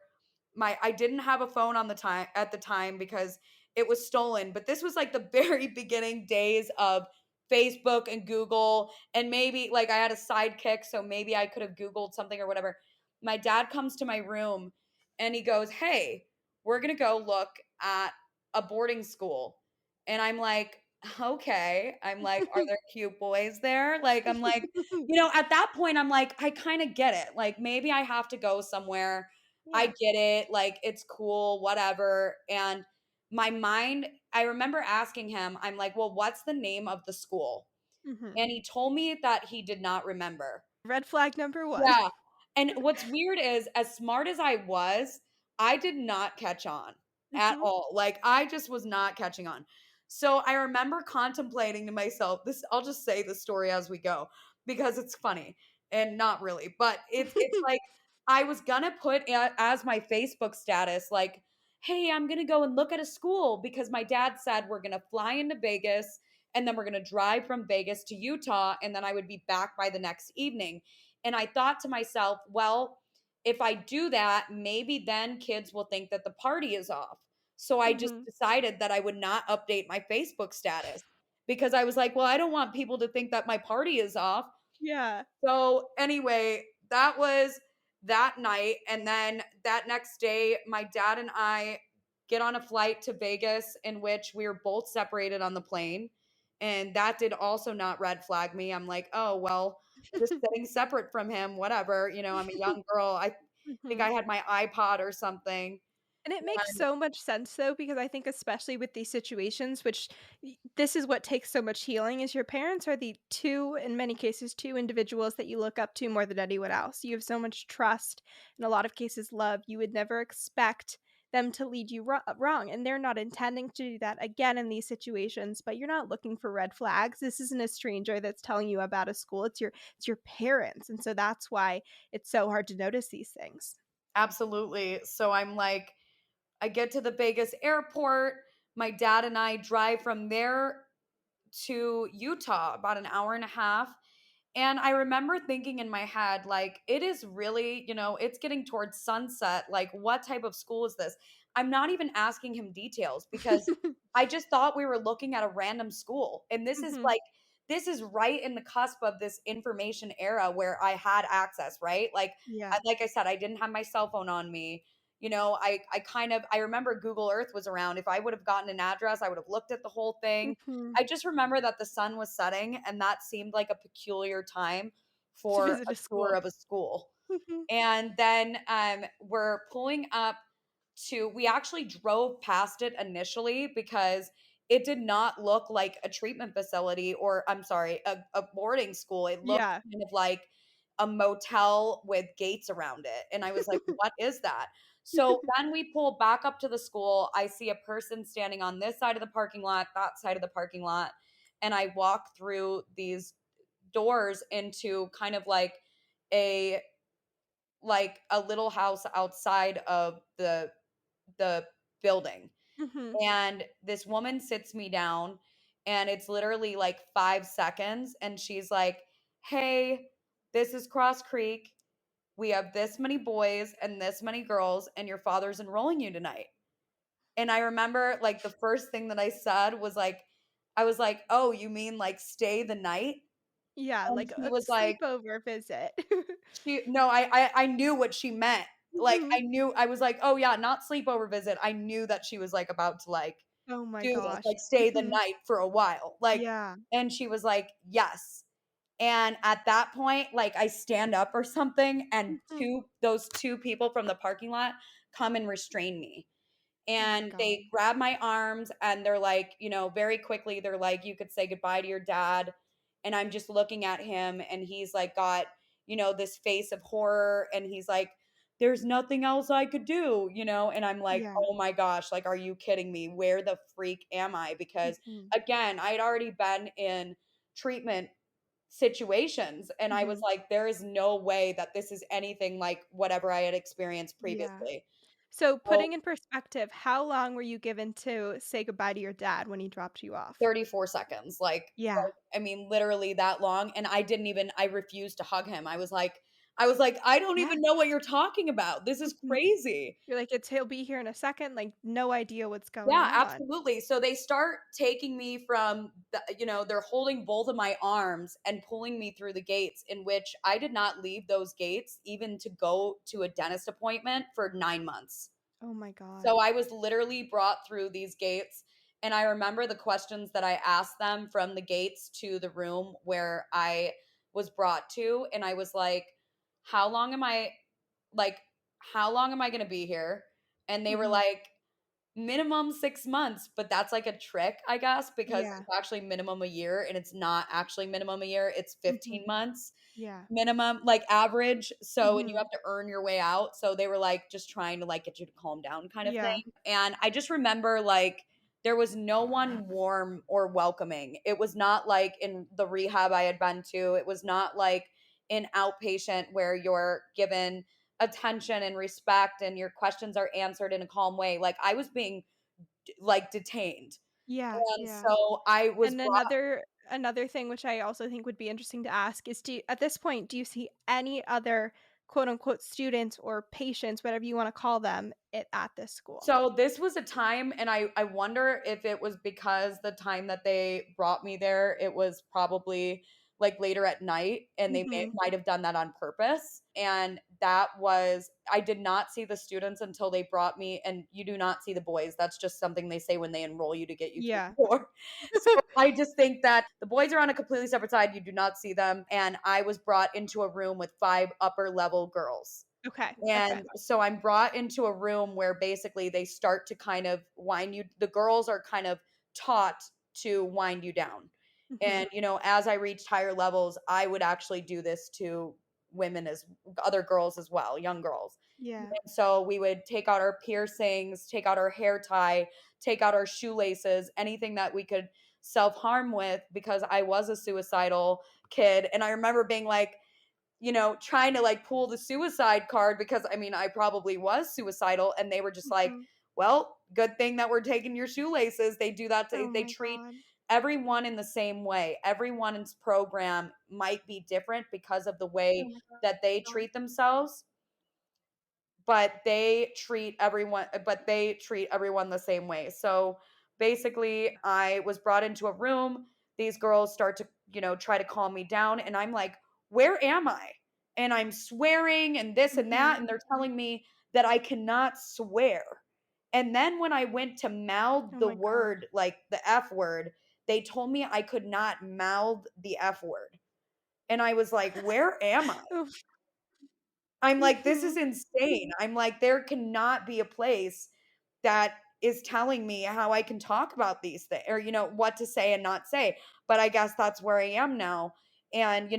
I didn't have a phone on the time at the time because it was stolen, but this was like the very beginning days of Facebook and Google, and maybe like I had a sidekick, so maybe I could have Googled something or whatever. My dad comes to my room and he goes, "Hey, we're going to go look at a boarding school." And I'm like, "Okay." I'm like, "Are there cute boys there?" Like I'm like, at that point I'm like, I kind of get it. Like maybe I have to go somewhere. I Yeah. get it. Like it's cool, whatever. And my mind, I remember asking him, I'm like, "Well, what's the name of the school?" Mhm. And he told me that he did not remember. Red flag number 1. Yeah. And what's weird is as smart as I was, I did not catch on at Mhm. all. Like, I just was not catching on. So I remember contemplating to myself, this I'll just say the story as we go because it's funny and not really, but it's like I was gonna put as my Facebook status, like, hey, I'm gonna go and look at a school because my dad said we're gonna fly into Vegas and then we're gonna drive from Vegas to Utah and then I would be back by the next evening. And I thought to myself, well, if I do that, maybe then kids will think that the party is off. So I just Mhm. decided that I would not update my Facebook status because I was like, well, I don't want people to think that my party is off. Yeah. So anyway, that was that night. And then that next day, my dad and I get on a flight to Vegas in which we were both separated on the plane. And that did also not red flag me. I'm like, oh, well, just sitting separate from him, whatever. I'm a young girl. I think Mhm. I had my iPod or something. And it makes And so much sense though, because I think especially with these situations, which this is what takes so much healing, is your parents are the two, in many cases, two individuals that you look up to more than anyone else. You have so much trust, in a lot of cases, love. You would never expect them to lead you wrong. And they're not intending to do that again in these situations, but you're not looking for red flags. This isn't a stranger that's telling you about a school. It's your parents. And so that's why it's so hard to notice these things. absolutely. So I'm like, I get to the Vegas airport. My dad and I drive from there to Utah, about an hour and a half. And I remember thinking in my head, like, it is really, it's getting towards sunset. Like, what type of school is this? I'm not even asking him details because I just thought we were looking at a random school. And Mhm. this is right in the cusp of this information era where I had access, right? Yeah. Like I said, I didn't have my cell phone on me. I remember Google Earth was around. If I would have gotten an address, I would have looked at the whole thing. Mhm. I just remember that the sun was setting, and that seemed like a peculiar time To for visit a a tour school. of a school. Mhm. And then we're pulling up to, we actually drove past it initially because it did not look like a treatment facility, or I'm sorry, a boarding school. It looked Yeah. kind of like a motel with gates around it. And I was like, what is that? So then we pull back up to the school. I see a person standing on this side of the parking lot, that side of the parking lot. And I walk through these doors into kind of a a little house outside of the building. Mhm. And this woman sits me down and it's literally like 5 seconds and she's like, "Hey, this is Cross Creek. We have this many boys and this many girls and your father's enrolling you tonight." And I remember like the first thing that I said was like I was like, "Oh, you mean like stay the night?" Yeah, And like she a was like, sleepover visit. she no, I knew what she meant. Like Mhm. I knew I was like, "Oh yeah, not sleepover visit." I knew that she was like about to like Oh my do this, gosh. like stay the Mhm. night for a while. Yeah. And she was like, "Yes." And at that point, like I stand up or something and Mhm. those two people from the parking lot come and restrain me. Oh my And god. they grab my arms and they're like, very quickly, they're like, "You could say goodbye to your dad." And I'm just looking at him and he's like, got, this face of horror. And he's like, "There's nothing else I could do." And I'm like, Yeah. oh my gosh, like, are you kidding me? Where the freak am I? Because Mhm. again, I had already been in treatment situations and I was Mhm. like, there is no way that this is anything like whatever I had experienced Yeah. previously. So, So putting in perspective, how long were you given to say goodbye to your dad when he dropped you off? 34 seconds, Yeah. I mean, literally that long, and I refused to hug him. I was like, "I don't Yeah. even know what you're talking about. This is Mhm. crazy." You're like, "It's he'll be here in a second," like, no idea what's going Yeah, on. absolutely. So they start taking me from they're holding both of my arms and pulling me through the gates, in which I did not leave those gates even to go to a dentist appointment for 9 months. Oh my god. So I was literally brought through these gates. And I remember the questions that I asked them from the gates to the room where I was brought to. And I was like, how long am I, like, how long am I going to be here? And they were Mhm. like, minimum 6 months, but that's like a trick, I guess, because Yeah. it's actually minimum a year and it's not actually minimum a year, it's 15 Mhm. months Yeah. minimum, like average. So, and you Mhm. have to earn your way out. So they were like just trying to like get you to calm down kind of Yeah. thing. And I just remember like there was no one warm or welcoming. It was not like in the rehab I had been to, it was not like in outpatient where you're given attention and respect and your questions are answered in a calm way. Like I was being like detained. Yeah, And yeah. so I was And another thing which I also think would be interesting to ask is at this point, do you see any other quote unquote students or patients, whatever you want to call them, at this school? So this was a time, and I wonder if it was because the time that they brought me there, it was probably like later at night, and Mhm. might have done that on purpose. And that was, I did not see the students until they brought me, and you do not see the boys. That's just something they say when they enroll you to get you through Yeah. the door. So I just think that the boys are on a completely separate side. You do not see them. And I was brought into a room with 5 upper level girls. Okay, okay. And so I'm brought into a room where basically they start to kind of wind you, the girls are kind of taught to wind you down. Mhm. And, as I reached higher levels, I would actually do this to women as other girls as well, young girls. Yeah. And so we would take out our piercings, take out our hair tie, take out our shoelaces, anything that we could self harm with because I was a suicidal kid. And I remember being like, trying to like pull the suicide card because I mean, I probably was suicidal. And they were just like, Mhm. well, good thing that we're taking your shoelaces. They do that. Oh They my treat god. everyone in the same way. Everyone's program might be different because of the way Oh my that they god. treat themselves, but they treat everyone the same way. So basically I was brought into a room, these girls start to, try to calm me down and I'm like, "Where am I?" And I'm swearing and this and that Mhm. and they're telling me that I cannot swear. And then when I went to mouth Oh the my god. word, like the F word, they told me I could not mouth the F word. And I was like, "Where am I?" Oof. I'm like, "This is Mhm. insane." I'm like, "There cannot be a place that is telling me how I can talk about these things or, what to say and not say." But I guess that's where I am now. And,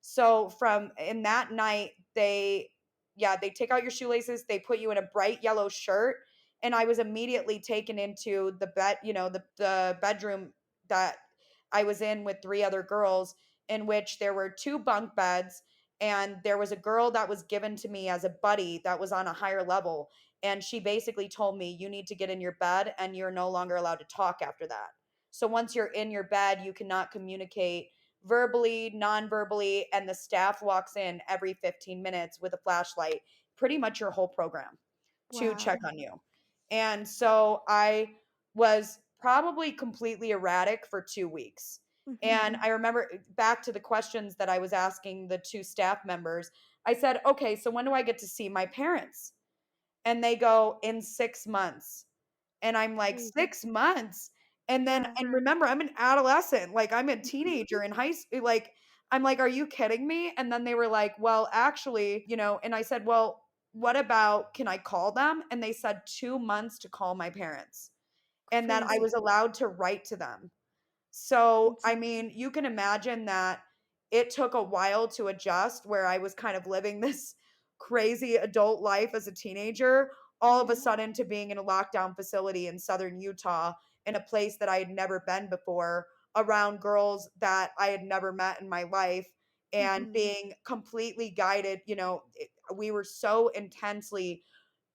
so from in that night, they take out your shoelaces, they put you in a bright yellow shirt. And I was immediately taken into the bed, the bedroom that I was in with 3 other girls, in which there were 2 bunk beds and there was a girl that was given to me as a buddy that was on a higher level, and she basically told me, "You need to get in your bed and you're no longer allowed to talk after that." So once you're in your bed, you cannot communicate verbally, non-verbally, and the staff walks in every 15 minutes with a flashlight, pretty much your whole program, to check Wow. on you. And so I was probably completely erratic for 2 weeks. And Mhm. I remember back to the questions that I was asking the 2 staff members, I said, "Okay, so when do I get to see my parents?" And they go, "In 6 months." And I'm like, Crazy. 6 months? Yeah. And remember, I'm an adolescent, like, I'm a teenager in high school. Like, I'm like, "Are you kidding me?" And then they were like, "Well, actually," and I said, "Well, what about, can I call them?" And they said 2 months to call my parents, and that I was Crazy. allowed to write to them. So, I Insane. mean, you can imagine that it took a while to adjust where I was kind of living this crazy adult life as a teenager, all of a Yeah. sudden to being in a lockdown facility in southern Utah in a place that I had never been before, around girls that I had never met in my life, and Mhm. being completely guided. We were so intensely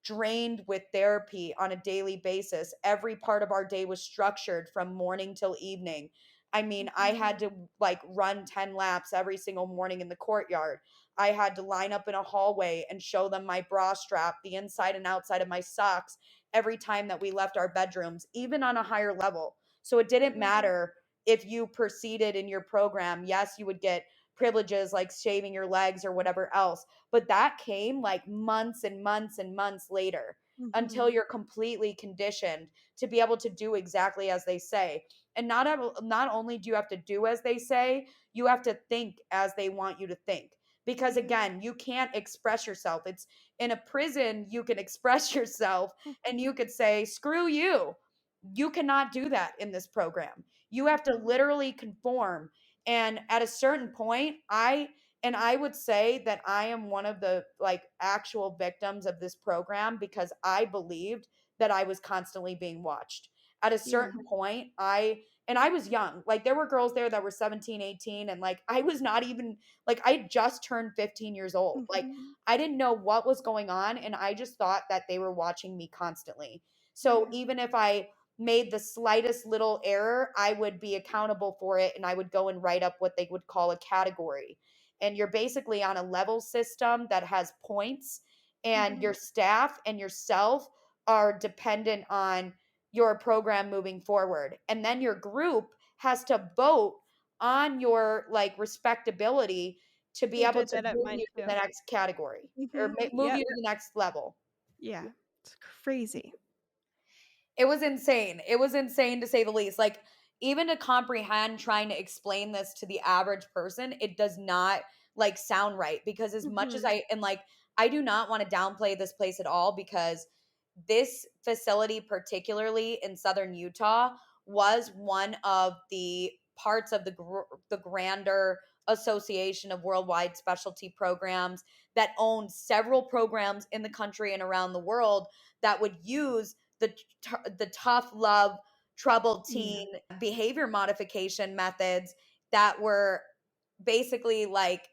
drained with therapy on a daily basis. Every part of our day was structured from morning till evening. I mean, I Mhm. had to like run 10 laps every single morning in the courtyard. I had to line up in a hallway and show them my bra strap, the inside and outside of my socks, every time that we left our bedrooms, even on a higher level. So it didn't Wow. matter if you proceeded in your program. Yes, you would get privileges like shaving your legs or whatever else, but that came like months and months and months later, until Mhm. you're completely conditioned to be able to do exactly as they say. And not only do you have to do as they say, you have to think as they want you to think. because again, you can't express yourself. It's in a prison, you can express yourself and you could say, screw you. You cannot do that in this program. You have to literally conform. And at a certain point, I would say that I am one of the like actual victims of this program because I believed that I was constantly being watched. At a Yeah. certain point, I was young. Like there were girls there that were 17, 18 and like I was not even like I just turned 15 years old. Like Mhm. I didn't know what was going on and I just thought that they were watching me constantly. So Yeah. even if I made the slightest little error, I would be accountable for it and I would go and write up what they would call a category. And you're basically on a level system that has points, and your Mhm. staff and yourself are dependent on your program moving forward. And then your group has to vote on your like respectability to be They able did to that at move mine you to the too. next category or Mhm. move you Yep. to the next level. Yeah. It's crazy. It was insane. It was insane to say the least. Like, even to comprehend trying to explain this to the average person, it does not like sound right because as much as Mhm. I do not want to downplay this place at all because this facility, particularly in southern Utah, was one of the parts of the grander association of worldwide specialty programs that owned several programs in the country and around the world that would use the tough love troubled teen Yeah. behavior modification methods that were basically like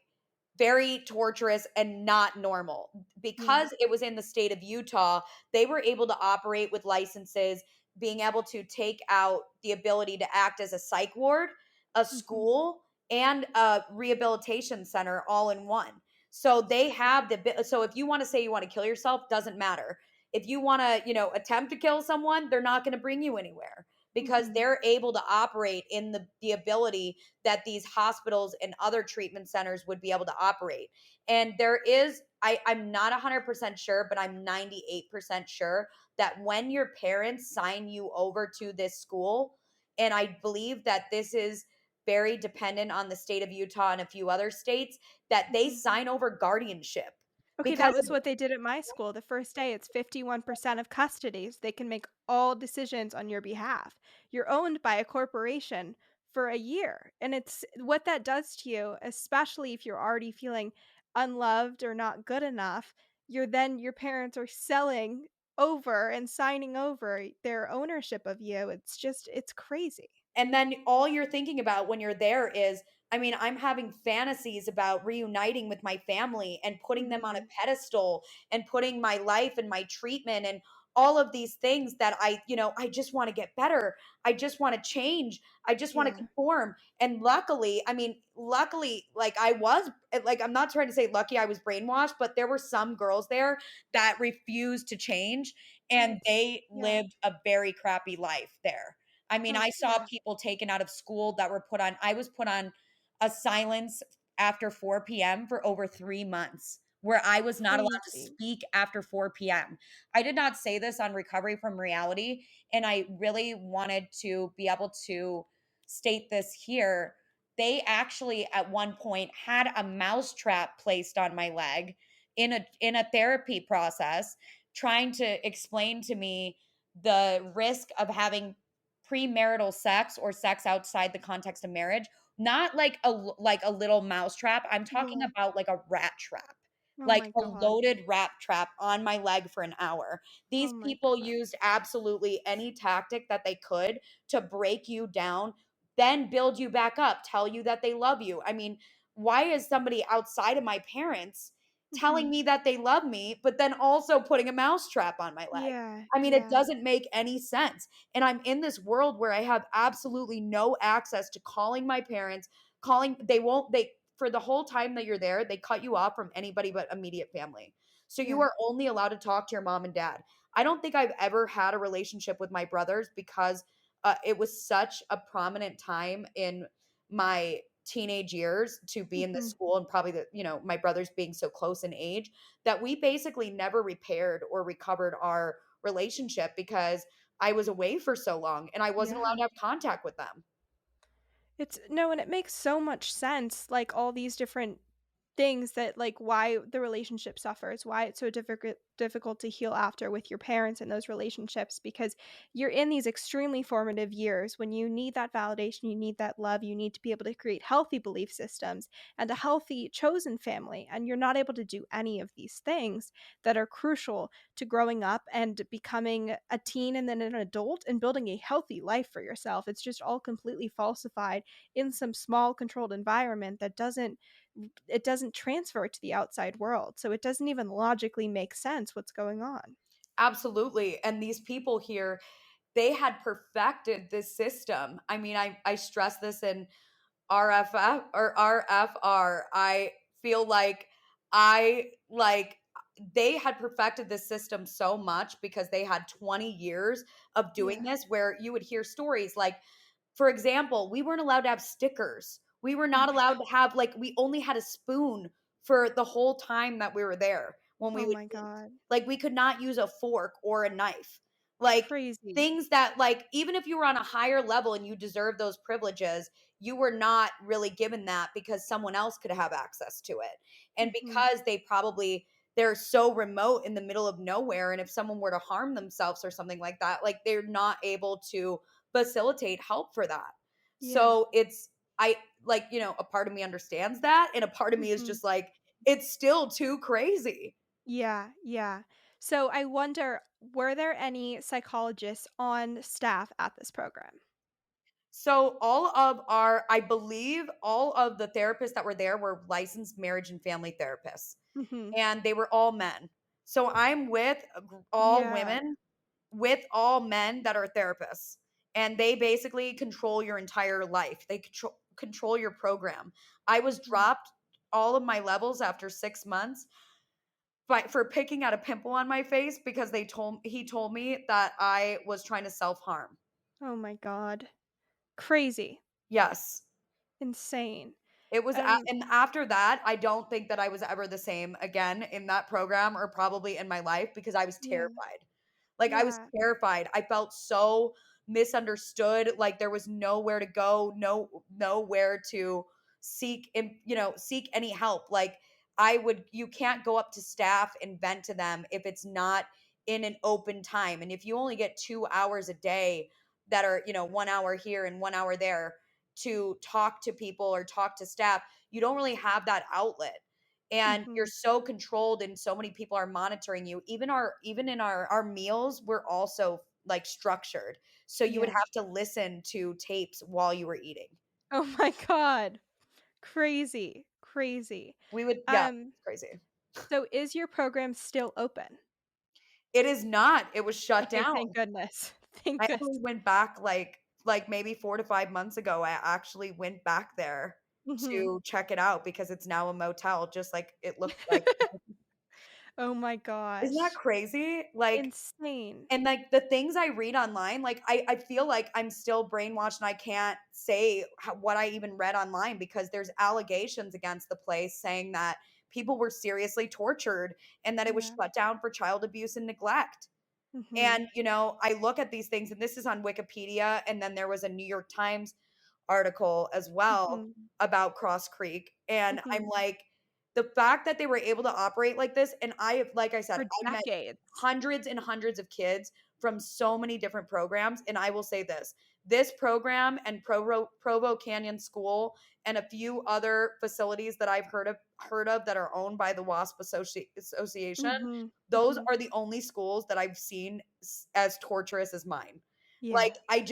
very torturous and not normal. Yeah. Because it was in the state of Utah, they were able to operate with licenses, being able to take out the ability to act as a psych ward, a Mhm. school, and a rehabilitation center all in one. So they have so if you want to say you want to kill yourself, doesn't matter. If you want to, attempt to kill someone, they're not going to bring you anywhere because Mhm. they're able to operate in the ability that these hospitals and other treatment centers would be able to operate. And there is, I'm not 100% sure, but I'm 98% sure that when your parents sign you over to this school, and I believe that this is very dependent on the state of Utah and a few other states, that they Mhm. sign over guardianship Okay, that because was what they did at my school. The first day, it's 51% of custodies. They can make all decisions on your behalf. You're owned by a corporation for a year. And it's what that does to you, especially if you're already feeling unloved or not good enough. Your parents are selling over and signing over their ownership of you. It's crazy. and then all you're thinking about when you're there is, I mean, I'm having fantasies about reuniting with my family and putting them on a Mhm. pedestal and putting my life and my treatment and all of these things that I just want to get better. I just want to change. I just want to Yeah. conform. And luckily, I mean, luckily, like I'm not trying to say lucky I was brainwashed, but there were some girls there that refused to change And and it's they yeah. lived a very crappy life there. I mean, Oh, I saw yeah. people taken out of school that were I was put on a silence after 4 p.m. for over 3 months, where I was not allowed to Crazy. speak after 4 p.m. I did not say this on Recovery from Reality, and I really wanted to be able to state this here. They actually, at one point, had a mousetrap placed on my leg in a therapy process, trying to explain to me the risk of having premarital sex or sex outside the context of marriage, not like a little mousetrap. I'm talking Yeah. about like a rat trap. Oh Like my a god. loaded rat trap on my leg for an hour. Oh These my people god. used absolutely any tactic that they could to break you down, then build you back up, tell you that they love you. I mean, why is somebody outside of my parents telling Mhm. me that they love me, but then also putting a mousetrap on my leg? Yeah, I mean, it yeah, doesn't make any sense. And I'm in this world where I have absolutely no access to calling my parents, they for the whole time that you're there, they cut you off from anybody but immediate family. So you yeah. are only allowed to talk to your mom and dad. I don't think I've ever had a relationship with my brothers because it was such a prominent time in my teenage years to be in this Mhm. school, and probably my brothers being so close in age, that we basically never repaired or recovered our relationship because I was away for so long and I wasn't allowed Yeah. to have contact with them. It's no, and it makes so much sense, like, all these different things that like why the relationship suffers, why it's so difficult to heal after with your parents and those relationships because you're in these extremely formative years when you need that validation, you need that love, you need to be able to create healthy belief systems and a healthy chosen family and you're not able to do any of these things that are crucial to growing up and becoming a teen and then an adult and building a healthy life for yourself. It's just all completely falsified in some small controlled environment that doesn't transfer to the outside world. So it doesn't even logically make sense what's going on. Absolutely. And these people here, they had perfected this system. I mean, I stress this in RFF or RFR. I feel like I like they had perfected this system so much because they had 20 years of doing Yeah. this where you would hear stories like, for example, we weren't allowed to have stickers. We were Oh not my allowed to have like we only had a spoon for the whole time that we were there when we oh would my eat. god. Like we could not use a fork or a knife. Like Crazy. things that like even if you were on a higher level and you deserved those privileges, you were not really given that because someone else could have access to it. And Mhm. because they're so remote in the middle of nowhere and if someone were to harm themselves or something like that, like they're not able to facilitate help for that. Yeah. So it's I like, a part of me understands that and a part of me is Mhm. just like it's still too crazy. Yeah, yeah. So I wonder, were there any psychologists on staff at this program? So I believe all of the therapists that were there were licensed marriage and family therapists Mhm. and they were all men. So I'm with all Yeah. women with all men that are therapists and they basically control your entire life. They control your program. I was Mhm. dropped all of my levels after 6 months for picking at a pimple on my face because he told me that I was trying to self-harm. Oh my god. Crazy. Yes. Insane. It was a Um, and after that, I don't think that I was ever the same again in that program or probably in my life because I was yeah. terrified. Like, I was Yeah. terrified. I felt so misunderstood, like there was nowhere to go, nowhere to seek any help. Like, you can't go up to staff and vent to them if it's not in an open time, and if you only get 2 hours a day that are, 1 hour here and 1 hour there, to talk to people or talk to staff, you don't really have that outlet. And you're Mhm. so controlled and so many people are monitoring you. Even in our meals, we're also like structured. So you would Yeah. have to listen to tapes while you were eating. Oh my god. Crazy. Crazy. We would yeah, Um, it's crazy. so is your program still open? It is not. It was shut Okay, down. thank goodness. Thank I goodness. actually went back like maybe 4 to 5 months ago. I actually went back there Mhm. to check it out because it's now a motel just like it looked like. Oh my Isn't that gosh. crazy? Like Insane. and, like, the things I read online, like, I feel like I'm still brainwashed and I can't say what I even read online because there's allegations against the place saying that people were seriously tortured and that it was Yeah. shut down for child abuse and neglect. Mhm. And, I look at these things and this is on Wikipedia, and then there was a New York Times article as well Mhm. about Cross Creek, and I'm Mhm. like, the fact that they were able to operate like this and like I said, For I met decades. hundreds and hundreds of kids from so many different programs, and I will say this program and Provo Canyon School and a few other facilities that I've heard of that are owned by the WASP Association, Mhm. those Mhm. are the only schools that I've seen as torturous as mine. Like, Yeah.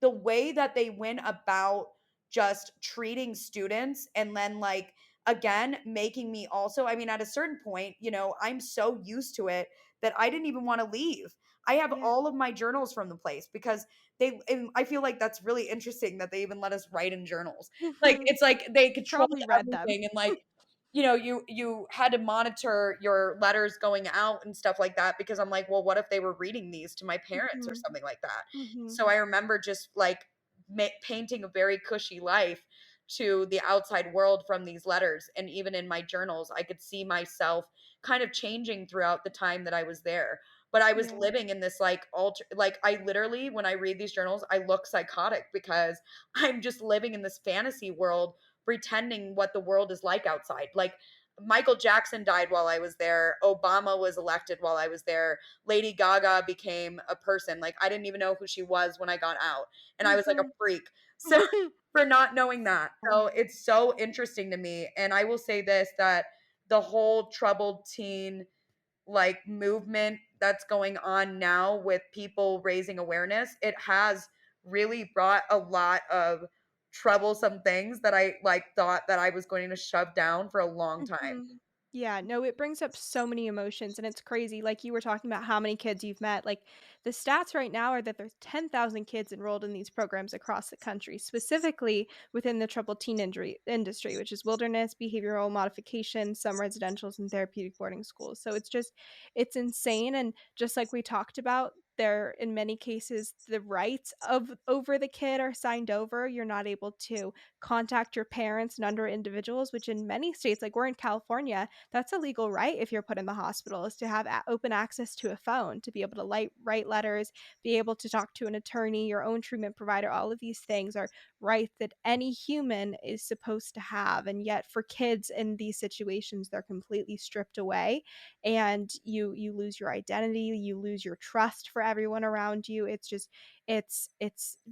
the way that they went about just treating students and then, like, again, making me also I mean, at a certain point, I'm so used to it that I didn't even wanna leave. I have Yeah. all of my journals from the place because and I feel like that's really interesting that they even let us write in journals. Like, Mhm. it's like they You controlled probably read them. everything and, like, you had to monitor your letters going out and stuff like that because I'm like, "Well, what if they were reading these to my parents or Mhm. something like that?" Mhm. So I remember just, like, painting a very cushy life to the outside world from these letters, and even in my journals, I could see myself kind of changing throughout the time that I was there. But I was Yeah. living in this, like, I literally when I read these journals, I look psychotic because I'm just living in this fantasy world pretending what the world is like outside. Like, Michael Jackson died while I was there. Obama was elected while I was there. Lady Gaga became a person. Like I didn't even know who she was when I got out. And I was like a Mhm. freak. So for not knowing that. Oh, So it's so interesting to me. And I will say this, that the whole troubled teen like movement that's going on now with people raising awareness, it has really brought a lot of troublesome things that I like thought that I was going to shove down for a long time. mhm. Yeah, no, it brings up so many emotions and it's crazy. Like you were talking about how many kids you've met. Like the stats right now are that there's 10,000 kids enrolled in these programs across the country, specifically within the troubled teen injury industry, which is wilderness, behavioral modification, some residentials and therapeutic boarding schools. So it's insane. And just like we talked about, there in many cases the rights of over the kid are signed over. You're not able to contact your parents and under individuals, which in many states, like we're in California, that's a legal right if you're put in the hospital is to have open access to a phone, to be able to write letters, be able to talk to an attorney, your own treatment provider. All of these things are rights that any human is supposed to have. And yet for kids in these situations, they're completely stripped away and you lose your identity, you lose your trust for everyone around you. It's just it's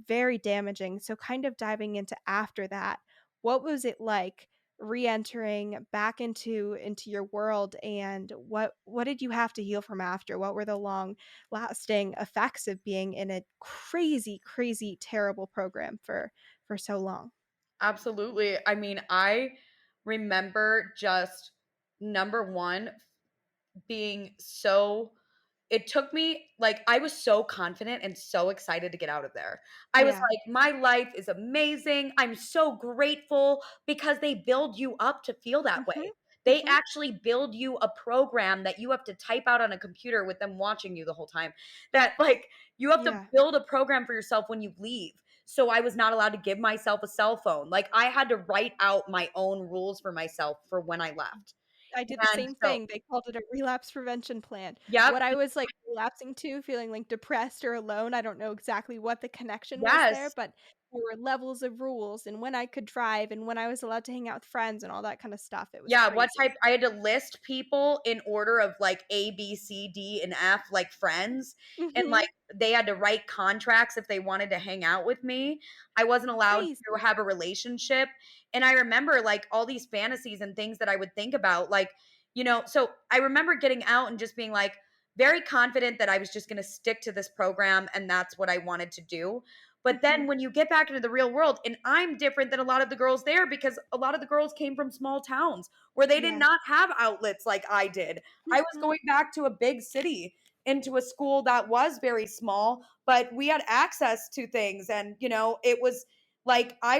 very damaging. So kind of diving into after that, what was it like re-entering back into your world and what did you have to heal from after? What were the long lasting effects of being in a crazy terrible program for so long? Absolutely. I mean, I remember just number one being so it took me like I was so confident and so excited to get out of there. I was Yeah. like, my life is amazing. I'm so grateful because they build you up to feel that way. Mhm. They Mhm. actually build you a program that you have to type out on a computer with them watching you the whole time. That like you have to Yeah. build a program for yourself when you leave. So I was not allowed to give myself a cell phone. Like I had to write out my own rules for myself for when I left. I did the And same so, thing. They called it a relapse prevention plan. yep, What I was, like, relapsing to, feeling, like, depressed or alone, I don't know exactly what the connection was there, yes. but there were levels of rules and when I could drive and when I was allowed to hang out with friends and all that kinda stuff. It was Yeah, what type crazy. I had to list people in order of, like, A, B, C, D, and F, like, friends, and, like, Mhm. they had to write contracts if they wanted to hang out with me. I wasn't allowed to Crazy. have a relationship, and I remember, like, all these fantasies and things that I would think about, like, so I remember getting out and just being, like, very confident that I was just gonna stick to this program, and that's what I wanted to do. But then Mhm. when you get back into the real world, and I'm different than a lot of the girls there because a lot of the girls came from small towns where they did Yeah. not have outlets like I did. I was Mhm. going back to a big city into a school that was very small, but we had access to things and it was like I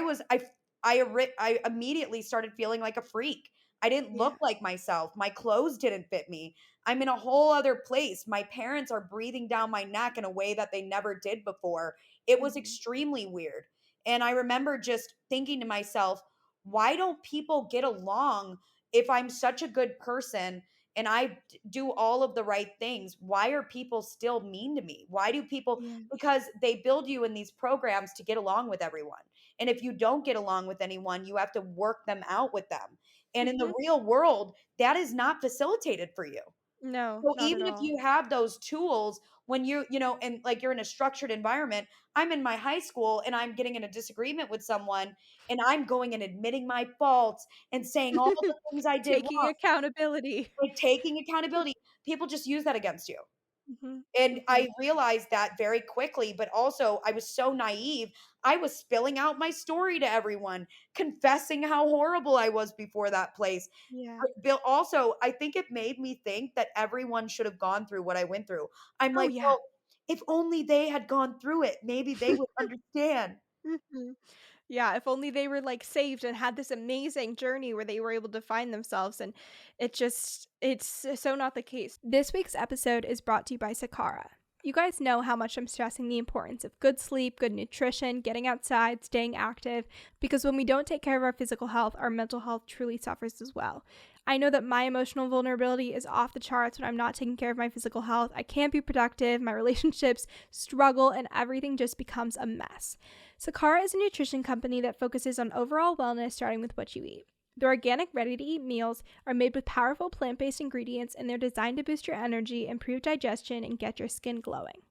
immediately started feeling like a freak. I didn't look Yeah. like myself. My clothes didn't fit me. I'm in a whole other place. My parents are breathing down my neck in a way that they never did before. It was Mhm. extremely weird. And I remember just thinking to myself, why don't people get along if I'm such a good person and do all of the right things? Why are people still mean to me? Why do people? Yeah. Because they build you in these programs to get along with everyone. And if you don't get along with anyone, you have to work them out with them. And in the Mhm. real world, that is not facilitated for you. No, So not at even if all. you have those tools when and like you're in a structured environment, I'm in my high school and I'm getting in a disagreement with someone and I'm going and admitting my faults and saying all the things I did Taking wrong, accountability. like taking accountability. People just use that against you. Mhm. And I Mhm. realized that very quickly, but also I was so naive. I was spilling out my story to everyone, confessing how horrible I was before that place. Yeah. Bill also, I think it made me think that everyone should have gone through what I went through. I'm Oh, like, yeah. "Well, if only they had gone through it, maybe they would understand." Mhm. Yeah, if only they were, like, saved and had this amazing journey where they were able to find themselves, and it's so not the case. This week's episode is brought to you by Sakara. You guys know how much I'm stressing the importance of good sleep, good nutrition, getting outside, staying active, because when we don't take care of our physical health, our mental health truly suffers as well. I know that my emotional vulnerability is off the charts when I'm not taking care of my physical health. I can't be productive, my relationships struggle, and everything just becomes a mess. Sakara is a nutrition company that focuses on overall wellness, starting with what you eat. The organic, ready to eat meals are made with powerful plant based ingredients and they're designed to boost your energy, improve digestion, and get your skin glowing.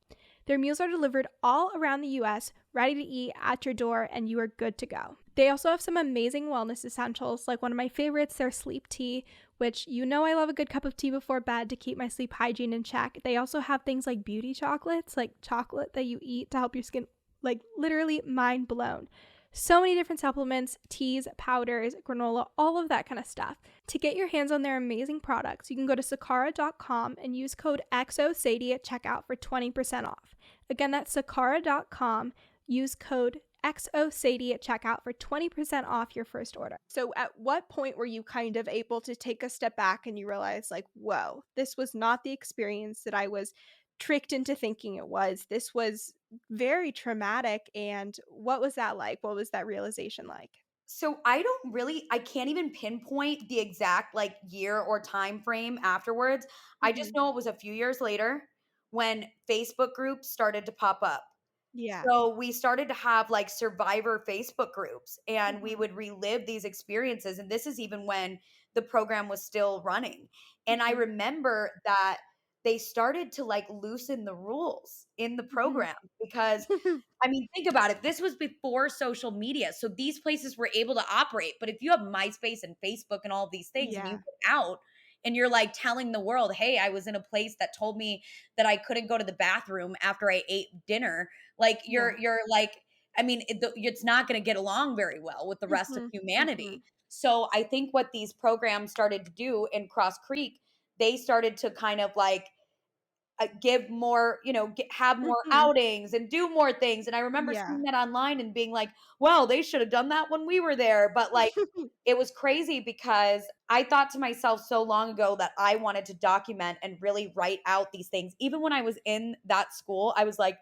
Their meals are delivered all around the US, ready to eat at your door, and you are good to go. They also have some amazing wellness essentials, like one of my favorites, their sleep tea, which you know I love a good cup of tea before bed to keep my sleep hygiene in check. They also have things like beauty chocolates, like chocolate that you eat to help your skin, like literally mind blown. So many different supplements, teas, powders, granola, all of that kind of stuff. To get your hands on their amazing products, you can go to sakara.com and use code XOSADIE at checkout for 20% off. Again, that's sakara.com. Use code XOSADIE at checkout for 20% off your first order. So at what point were you kind of able to take a step back and you realize, like, whoa, this was not the experience that I was tricked into thinking it was. This was very traumatic, and what was that like? What was that realization like? So I can't even pinpoint the exact like year or time frame afterwards. I just Mhm. know it was a few years later when Facebook groups started to pop up. Yeah. So we started to have like survivor Facebook groups and we Mhm. would relive these experiences. And this is even when the program was still running. And I Mhm. remember that they started to like loosen the rules in the Mhm. program because I mean, think about it. This was before social media. So these places were able to operate. But if you have MySpace and Facebook and all of these things and you Yeah. get out and you're like telling the world, hey, I was in a place that told me that I couldn't go to the bathroom after I ate dinner, like Yeah. you're like, I mean, it's not going to get along very well with the rest of Mhm. humanity. Mhm. So I think what these programs started to do in Cross Creek, they started to kind of like give more, have more Mhm. outings and do more things. And I remember Yeah. seeing that online and being like, well, they should have done that when we were there. But like, it was crazy because I thought to myself so long ago that I wanted to document and really write out these things. Even when I was in that school, I was like,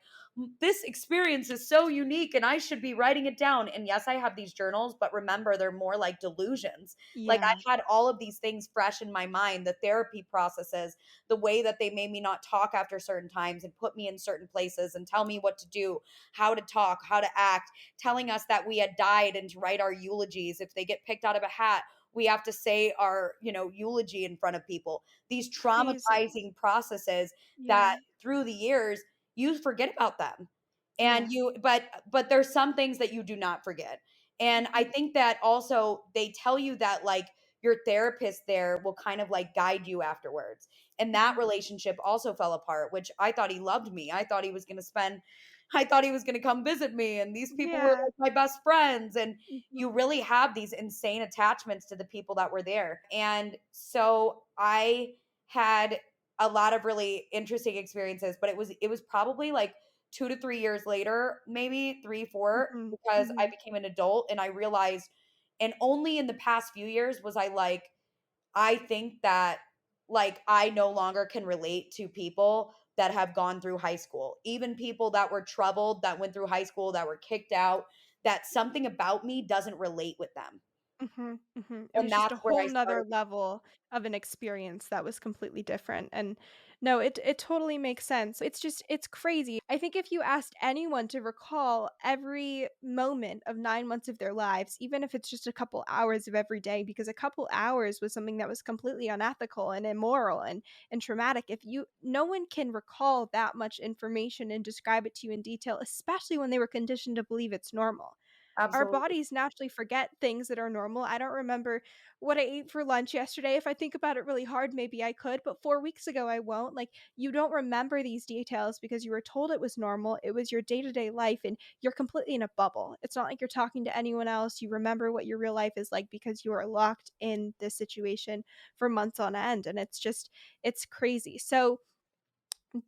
this experience is so unique and I should be writing it down. And yes, I have these journals, but remember, they're more like delusions. Like Yeah. I had all of these things fresh in my mind, the therapy processes, the way that they made me not talk after certain times and put me in certain places and tell me what to do, how to talk, how to act, telling us that we had died and to write our eulogies. If they get picked out of a hat, we have to say our, eulogy in front of people. These Crazy. traumatizing processes that Yeah. through the years you forget about them. And Yeah. but there's some things that you do not forget. And I Mhm. think that also they tell you that like your therapist there will kind of like guide you afterwards. And that Mhm. relationship also fell apart, which I thought he loved me. I thought he was going to come visit me. And these people were Yeah. like my best friends. And you Mhm. really have these insane attachments to the people that were there. And so I had a lot of really interesting experiences, but it was probably like 2 to 3 years later, maybe 3, 4, Mhm. because I Mhm. became an adult and I realized, and only in the past few years was I like, I think that like I no longer can relate to people that have gone through high school. Even people that were troubled, that went through high school, that were kicked out, that something about me doesn't relate with them. Mhm, mhm. It And was just that's a where whole I 'nother started. level of an experience that was completely different, and no, it totally makes sense. It's just it's crazy. I think if you asked anyone to recall every moment of 9 months of their lives, even if it's just a couple hours of every day, because a couple hours was something that was completely unethical and immoral and traumatic, if you no one can recall that much information and describe it to you in detail, especially when they were conditioned to believe it's normal. Our Absolutely. bodies naturally forget things that are normal. I don't remember what I ate for lunch yesterday. If I think about it really hard, maybe I could, but 4 weeks ago, I won't. Like, you don't remember these details because you were told it was normal. It was your day-to-day life, and you're completely in a bubble. It's not like you're talking to anyone else. You remember what your real life is like because you are locked in this situation for months on end, and it's crazy. So,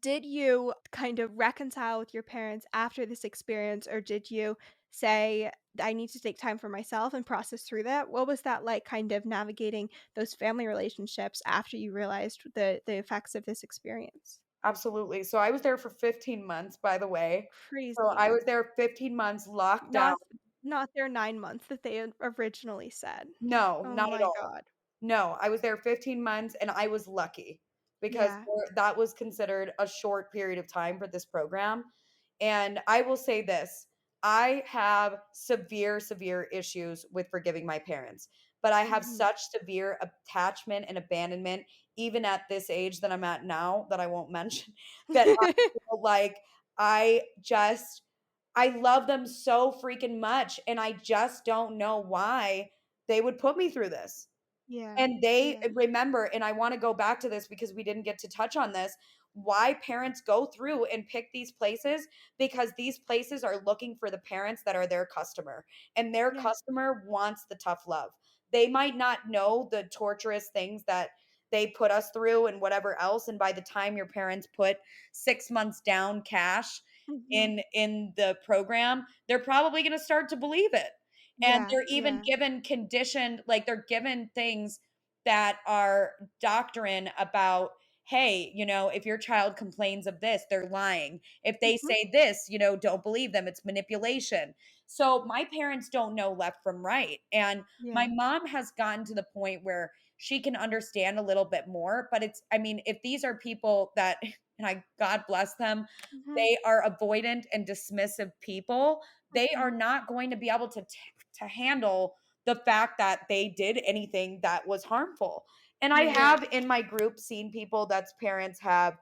did you kind of reconcile with your parents after this experience, or did you say, I need to take time for myself and process through that? What was that like kind of navigating those family relationships after you realized the effects of this experience? Absolutely. So I was there for 15 months, by the way. So Crazy. I was there 15 months locked down. Not not their 9 months that they had originally said. No, Oh not at my all. god. No, I was there 15 months and I was lucky because Yeah. that was considered a short period of time for this program. And I will say this, I have severe, severe issues with forgiving my parents. but I have Mhm. such severe attachment and abandonment, even at this age that I'm at now, that I won't mention, that I feel like I just I love them so freaking much, and I just don't know why they would put me through this. Yeah. And they Yeah. remember, and I wanna go back to this because we didn't get to touch on this, why parents go through and pick these places, because these places are looking for the parents that are their customer, and their Yeah. customer wants the tough love. They might not know the torturous things that they put us through and whatever else, and by the time your parents put 6 months down cash Mhm. in the program, they're probably gonna start to believe it. And Yeah. they're even Yeah. given conditioned, like, they're given things that are doctrine about, hey, if your child complains of this, they're lying. If they Mhm. say this, don't believe them, it's manipulation. So my parents don't know left from right, and my Yeah. mom has gotten to the point where she can understand a little bit more, but it's, I mean, if these are people that and I, God bless them, Mhm. they are avoidant and dismissive people, they Mhm. are not going to be able to handle the fact that they did anything that was harmful. And I Yeah. have in my group seen people that's parents have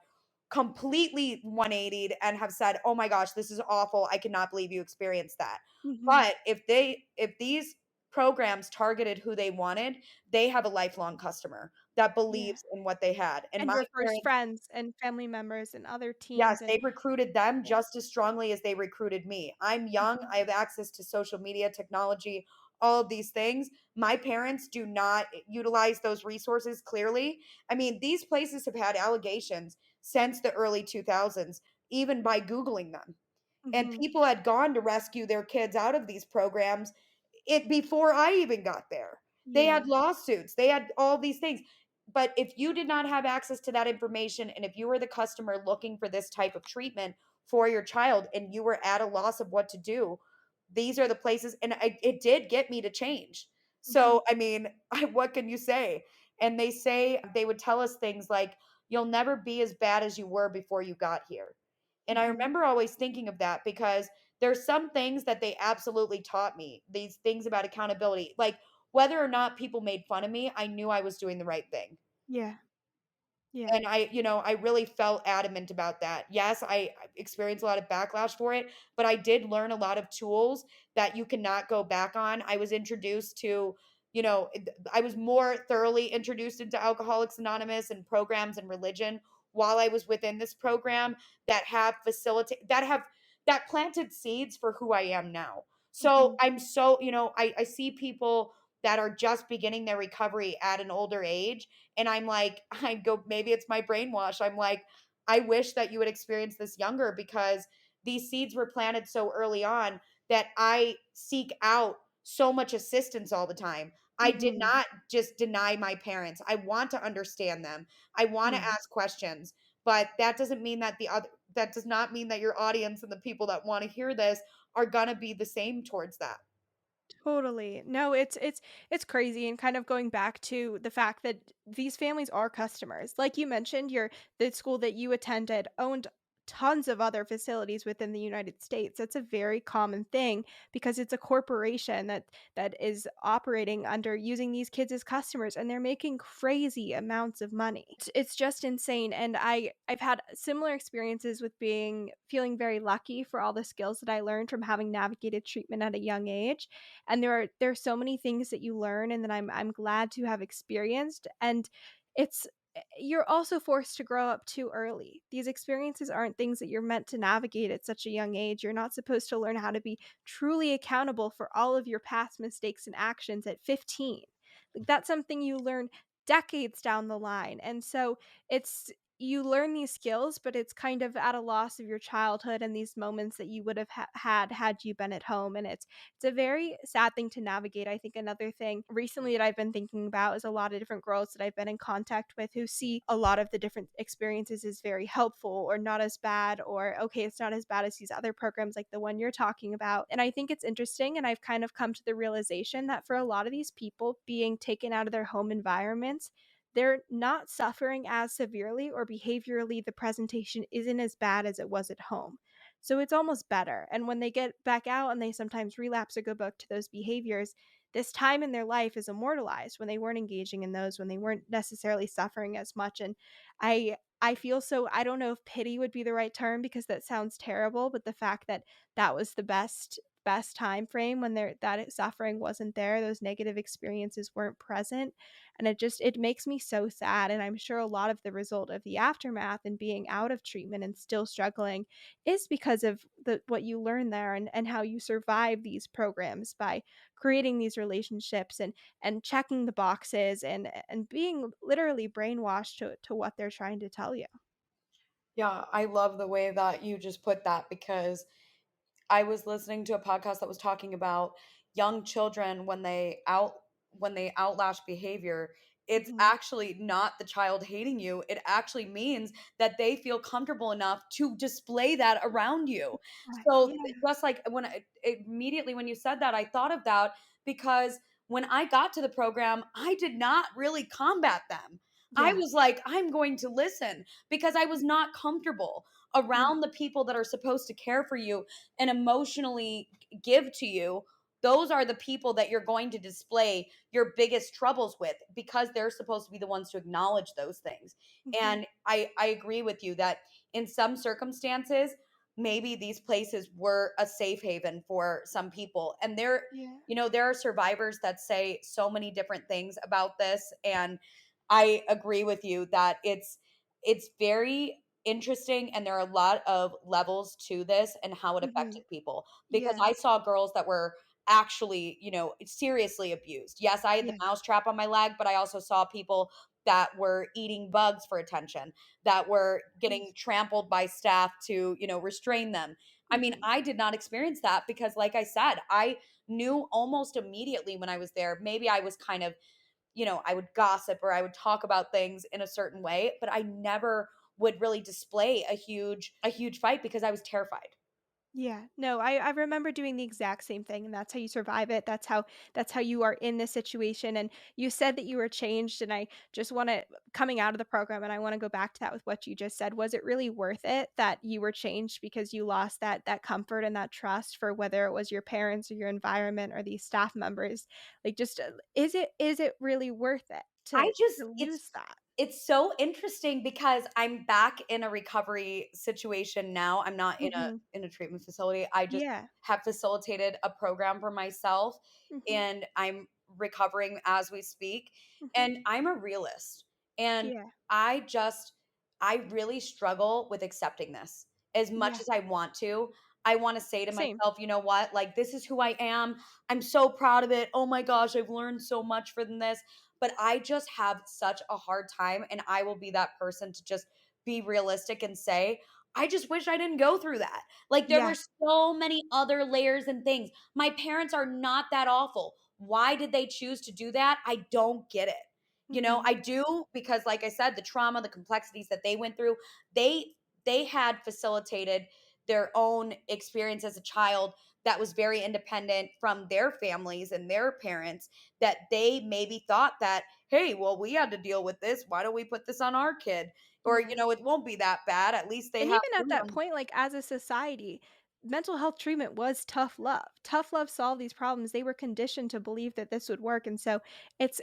completely 180'd and have said, "Oh my gosh, this is awful. I cannot believe you experienced that." Mhm. But if these programs targeted who they wanted, they have a lifelong customer that Yeah. believes in what they had. And And my refers parents, friends and family members and other yes, teens and they recruited them yeah. just as strongly as they recruited me. I'm young, Mhm. I have access to social media, technology, all of these things. My parents do not utilize those resources clearly. I mean, these places have had allegations since the early 2000s, even by Googling them. And Mhm. people had gone to rescue their kids out of these programs it before I even got there. They had Yeah. lawsuits, they had all these things. But if you did not have access to that information, and if you were the customer looking for this type of treatment for your child and you were at a loss of what to do, these are the places, and it did get me to change. Mhm. So, I mean, what can you say? And they say they would tell us things like, "You'll never be as bad as you were before you got here." And I Mhm. remember always thinking of that because there's some things that they absolutely taught me, these things about accountability. Like, whether or not people made fun of me, I knew I was doing the right thing. Yeah. Yeah. And I really felt adamant about that. Yes, I experienced a lot of backlash for it, but I did learn a lot of tools that you cannot go back on. I was introduced to, I was more thoroughly introduced into Alcoholics Anonymous and programs and religion while I was within this program that have that planted seeds for who I am now. So Mhm. I'm so, I see people that are just beginning their recovery at an older age, and I'm like, I go, maybe it's my brainwash. I'm like, I wish that you had experienced this younger, because these seeds were planted so early on that I seek out so much assistance all the time. I did Mhm. not just deny my parents. I want to understand them. I want to Yeah. ask questions, but that does not mean that your audience and the people that want to hear this are going to be the same towards that. Totally. No, it's crazy and kind of going back to the fact that these families are customers. Like you mentioned, the school that you attended owned tons of other facilities within the United States. That's a very common thing because it's a corporation that is operating under using these kids as customers and they're making crazy amounts of money. It's just insane and I've had similar experiences with being feeling very lucky for all the skills that I learned from having navigated treatment at a young age and there are so many things that you learn and that I'm glad to have experienced and it's you're also forced to grow up too early. These experiences aren't things that you're meant to navigate at such a young age. You're not supposed to learn how to be truly accountable for all of your past mistakes and actions at 15. Like that's something you learn decades down the line. And so it's you learn these skills, but it's kind of at a loss of your childhood and these moments that you would have had you been at home. And it's a very sad thing to navigate. I think another thing recently that I've been thinking about is a lot of different girls that I've been in contact with who see a lot of the different experiences as very helpful or not as bad, or okay, it's not as bad as these other programs like the one you're talking about. And I think it's interesting. And I've kind of come to the realization that for a lot of these people being taken out of their home environments, they're not suffering as severely or behaviorally the presentation isn't as bad as it was at home. So it's almost better. And when they get back out and they sometimes relapse or go back to those behaviors, this time in their life is immortalized when they weren't engaging in those, when they weren't necessarily suffering as much. And I feel so, I don't know if pity would be the right term because that sounds terrible, but the fact that that was the best time frame when suffering wasn't there, those negative experiences weren't present, and it makes me so sad. And I'm sure a lot of the result of the aftermath and being out of treatment and still struggling is because of the what you learn there, and how you survive these programs by creating these relationships and checking the boxes and being literally brainwashed to what they're trying to tell you. Yeah, I love the way that you just put that because I was listening to a podcast that was talking about young children when they outlash behavior. It's Mhm. actually not the child hating you. It actually means that they feel comfortable enough to display that around you. So Yeah, just like immediately when you said that, I thought of that because when I got to the program, I did not really combat them. I yeah, was like, I'm going to listen because I was not comfortable yeah, around the people that are supposed to care for you and emotionally give to you. Those are the people that you're going to display your biggest troubles with because they're supposed to be the ones to acknowledge those things. mhm, And I agree with you that in some circumstances maybe these places were a safe haven for some people, and there, yeah, you know, there are survivors that say so many different things about this, and I agree with you that it's very interesting, and there are a lot of levels to this and how it mhm, affected people because yeah, I saw girls that were actually, you know, seriously abused. Yes, I had the yeah, mousetrap on my leg, but I also saw people that were eating bugs for attention, that were getting yes, trampled by staff to, you know, restrain them. I mean, mhm, I did not experience that because like I said, I knew almost immediately when I was there. Maybe I was kind of, you know, I would gossip or I would talk about things in a certain way, but I never would really display a huge fight because I was terrified. yeah. No, I remember doing the exact same thing, and that's how you survive it. That's how you are in this situation. And you said that you were changed, and I just wanna coming out of the program, and I wanna go back to that with what you just said. Was it really worth it that you were changed because you lost that comfort and that trust for whether it was your parents or your environment or these staff members? Like, just, is it really worth it I just to lose that? it's so interesting because I'm back in a recovery situation now. I'm not Mhm. in a treatment facility. I just Yeah. have facilitated a program for myself Mhm. and I'm recovering as we speak. Mhm. And I'm a realist. And Yeah. I just I really struggle with accepting this as much Yeah. as I want to. I want to say to Same. myself, you know what? Like this is who I am. I'm so proud of it. Oh my gosh, I've learned so much from this, but I just have such a hard time. And I will be that person to just be realistic and say, I just wish I didn't go through that. Like there were Yeah. so many other layers and things. My parents are not that awful. Why did they choose to do that? I don't get it. You know, Mhm. I do because like I said, the trauma, the complexities that they went through, they they had facilitated their own experience as a child that was very independent from their families and their parents, that they maybe thought that, hey, well, we had to deal with this. Why don't we put this on our kid? Or, you Yeah. know, it won't be that bad. At least they And have even at that freedom. point, like, as a society, mental health treatment was tough love. Tough love solved these problems. They were conditioned to believe that this would work, and so it's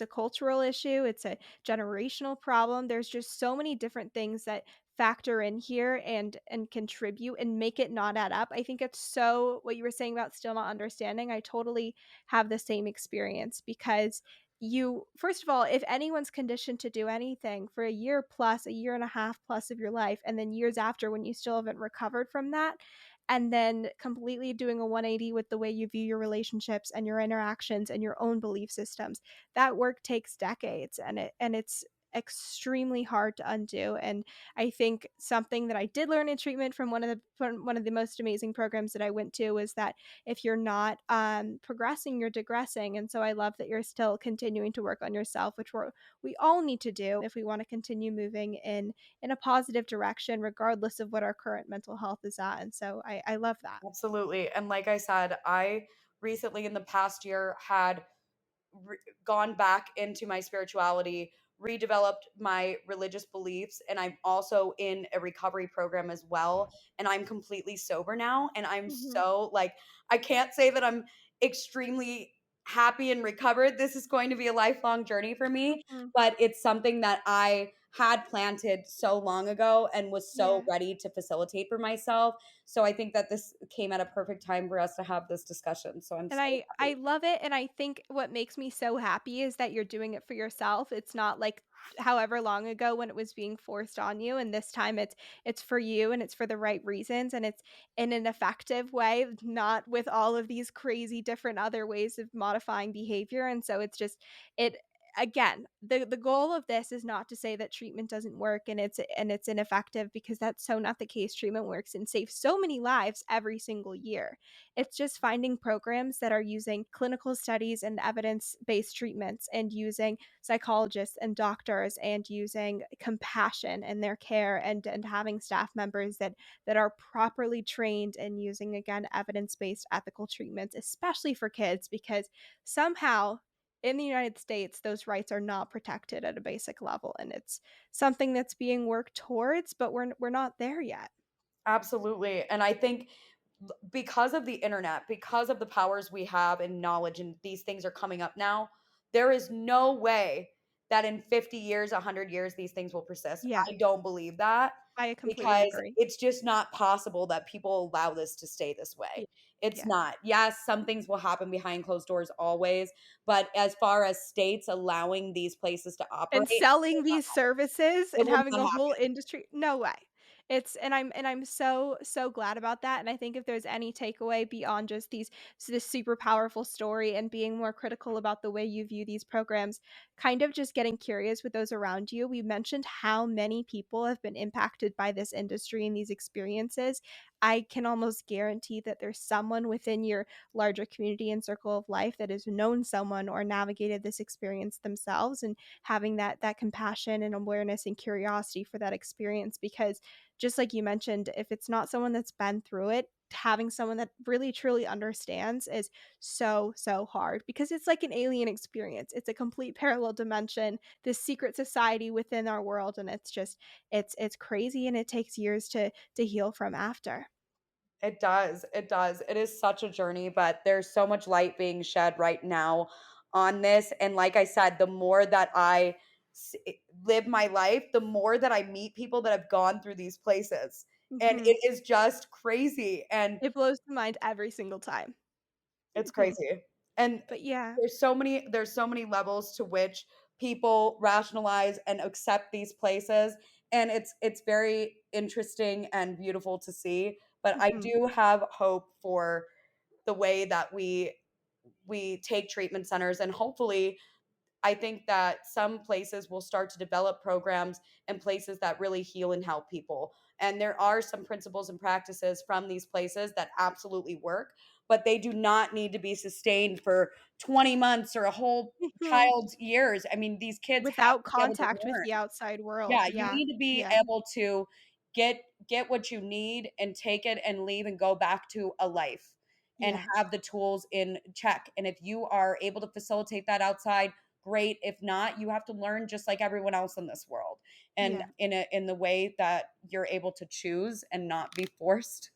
a cultural issue, it's a generational problem. There's just so many different things that factor in here and contribute and make it not add up. I think it's so what you were saying about still not understanding, I totally have the same experience because you first of all, if anyone's conditioned to do anything for a year plus, a year and a half plus of your life, and then years after when you still haven't recovered from that, and then completely doing a 180 with the way you view your relationships and your interactions and your own belief systems, that work takes decades, and it's extremely hard to undo. And I think something that I did learn in treatment from one of the most amazing programs that I went to was that if you're not progressing, you're digressing. And so I love that you're still continuing to work on yourself, which we all need to do if we want to continue moving in a positive direction, regardless of what our current mental health is at. And so I love that. Absolutely. And like I said, I recently in the past year had gone back into my spirituality, redeveloped my religious beliefs, and I'm also in a recovery program as well. And I'm completely sober now. And I'm Hmm. so like, I can't say that I'm extremely happy and recovered. This is going to be a lifelong journey for me, Mhm. but it's something that I had planted so long ago and was so Yeah. ready to facilitate for myself. So I think that this came at a perfect time for us to have this discussion. So I'm And so I happy. love it, and I think what makes me so happy is that you're doing it for yourself. It's not like however long ago when it was being forced on you, and this time it's for you and it's for the right reasons and it's in an effective way, not with all of these crazy different other ways of modifying behavior. And so it's just it again, the goal of this is not to say that treatment doesn't work and it's ineffective, because that's so not the case. Treatment works and saves so many lives every single year. It's just finding programs that are using clinical studies and evidence-based treatments and using psychologists and doctors and using compassion in their care and having staff members that are properly trained and using, again, evidence-based ethical treatments, especially for kids, because somehow in the United States those rights are not protected at a basic level, and it's something that's being worked towards, but we're not there yet. Absolutely. And I think because of the internet, because of the powers we have and knowledge, and these things are coming up now, there is no way that in 50 years, 100 years, these things will persist. Yeah, I don't believe that I completely because agree. it's just not possible that people allow this to stay this Yeah. way. It's Yeah. not. Yes, some things will happen behind closed doors always, but as far as states allowing these places to operate, And selling these services it and will having not a whole happen. industry, no way. It's and I'm so, so glad about that, and I think if there's any takeaway beyond just this super powerful story and being more critical about the way you view these programs, kind of just getting curious with those around you. We mentioned how many people have been impacted by this industry and these experiences. I can almost guarantee that there's someone within your larger community and circle of life that has known someone or navigated this experience themselves, and having that compassion and awareness and curiosity for that experience, because just like you mentioned, if it's not someone that's been through it, having someone that really truly understands is so, so hard, because it's like an alien experience. It's a complete parallel dimension, this secret society within our world, and it's just it's crazy, and it takes years to heal from after. It does, it does. It is such a journey, but there's so much light being shed right now on this, and like I said, the more that s live my life, the more that I meet people that have gone through these places, and Mhm. it is just crazy, and It blows the mind every single time. it's Mhm. crazy, and But yeah. there's so many levels to which people rationalize and accept these places, and it's very interesting and beautiful to see, but I Mhm. do have hope for the way that we take treatment centers, and hopefully I think that some places will start to develop programs and places that really heal and help people. And there are some principles and practices from these places that absolutely work, but they do not need to be sustained for 20 months or a whole Mhm. child's years. I mean, these kids have Without to be able to contact with learn. the outside world, Yeah, you yeah, need to be yeah, able to get what you need and take it and leave and go back to a life and yeah, have the tools in check. And if you are able to facilitate that outside, great. If not, you have to learn just like everyone else in this world. And yeah. in the way that you're able to choose and not be forced.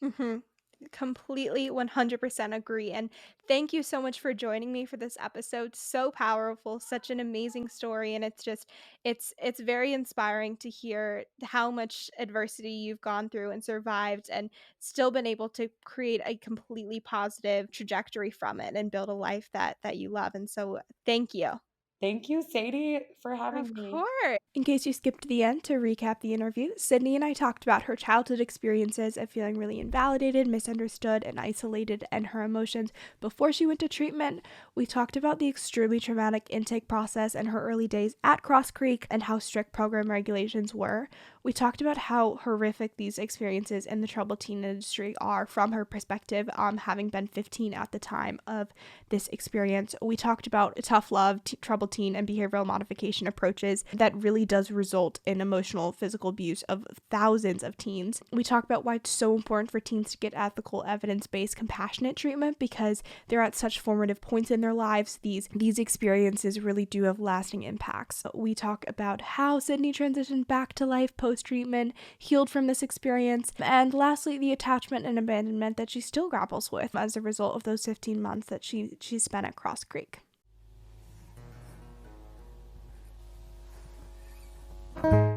Mhm. Completely 100% agree, and thank you so much for joining me for this episode. So powerful, such an amazing story, and it's just it's very inspiring to hear how much adversity you've gone through and survived and still been able to create a completely positive trajectory from it and build a life that you love, and so thank you. Thank you, Sadie, for Of having me. course. In case you skipped the end, to recap the interview, Sydney and I talked about her childhood experiences of feeling really invalidated, misunderstood, and isolated, and her emotions before she went to treatment. We talked about the extremely traumatic intake process and her early days at Cross Creek and how strict program regulations were. We talked about how horrific these experiences in the troubled teen industry are from her perspective, having been 15 at the time of this experience. We talked about tough love, troubled critical teen and behavioral modification approaches that really does result in emotional, physical abuse of thousands of teens. We talk about why it's so important for teens to get ethical, evidence-based, compassionate treatment because they're at such formative points in their lives. These experiences really do have lasting impacts. We talk about how Sydney transitioned back to life post-treatment, healed from this experience, and lastly, the attachment and abandonment that she still grapples with as a result of those 15 months that she spent at Cross Creek.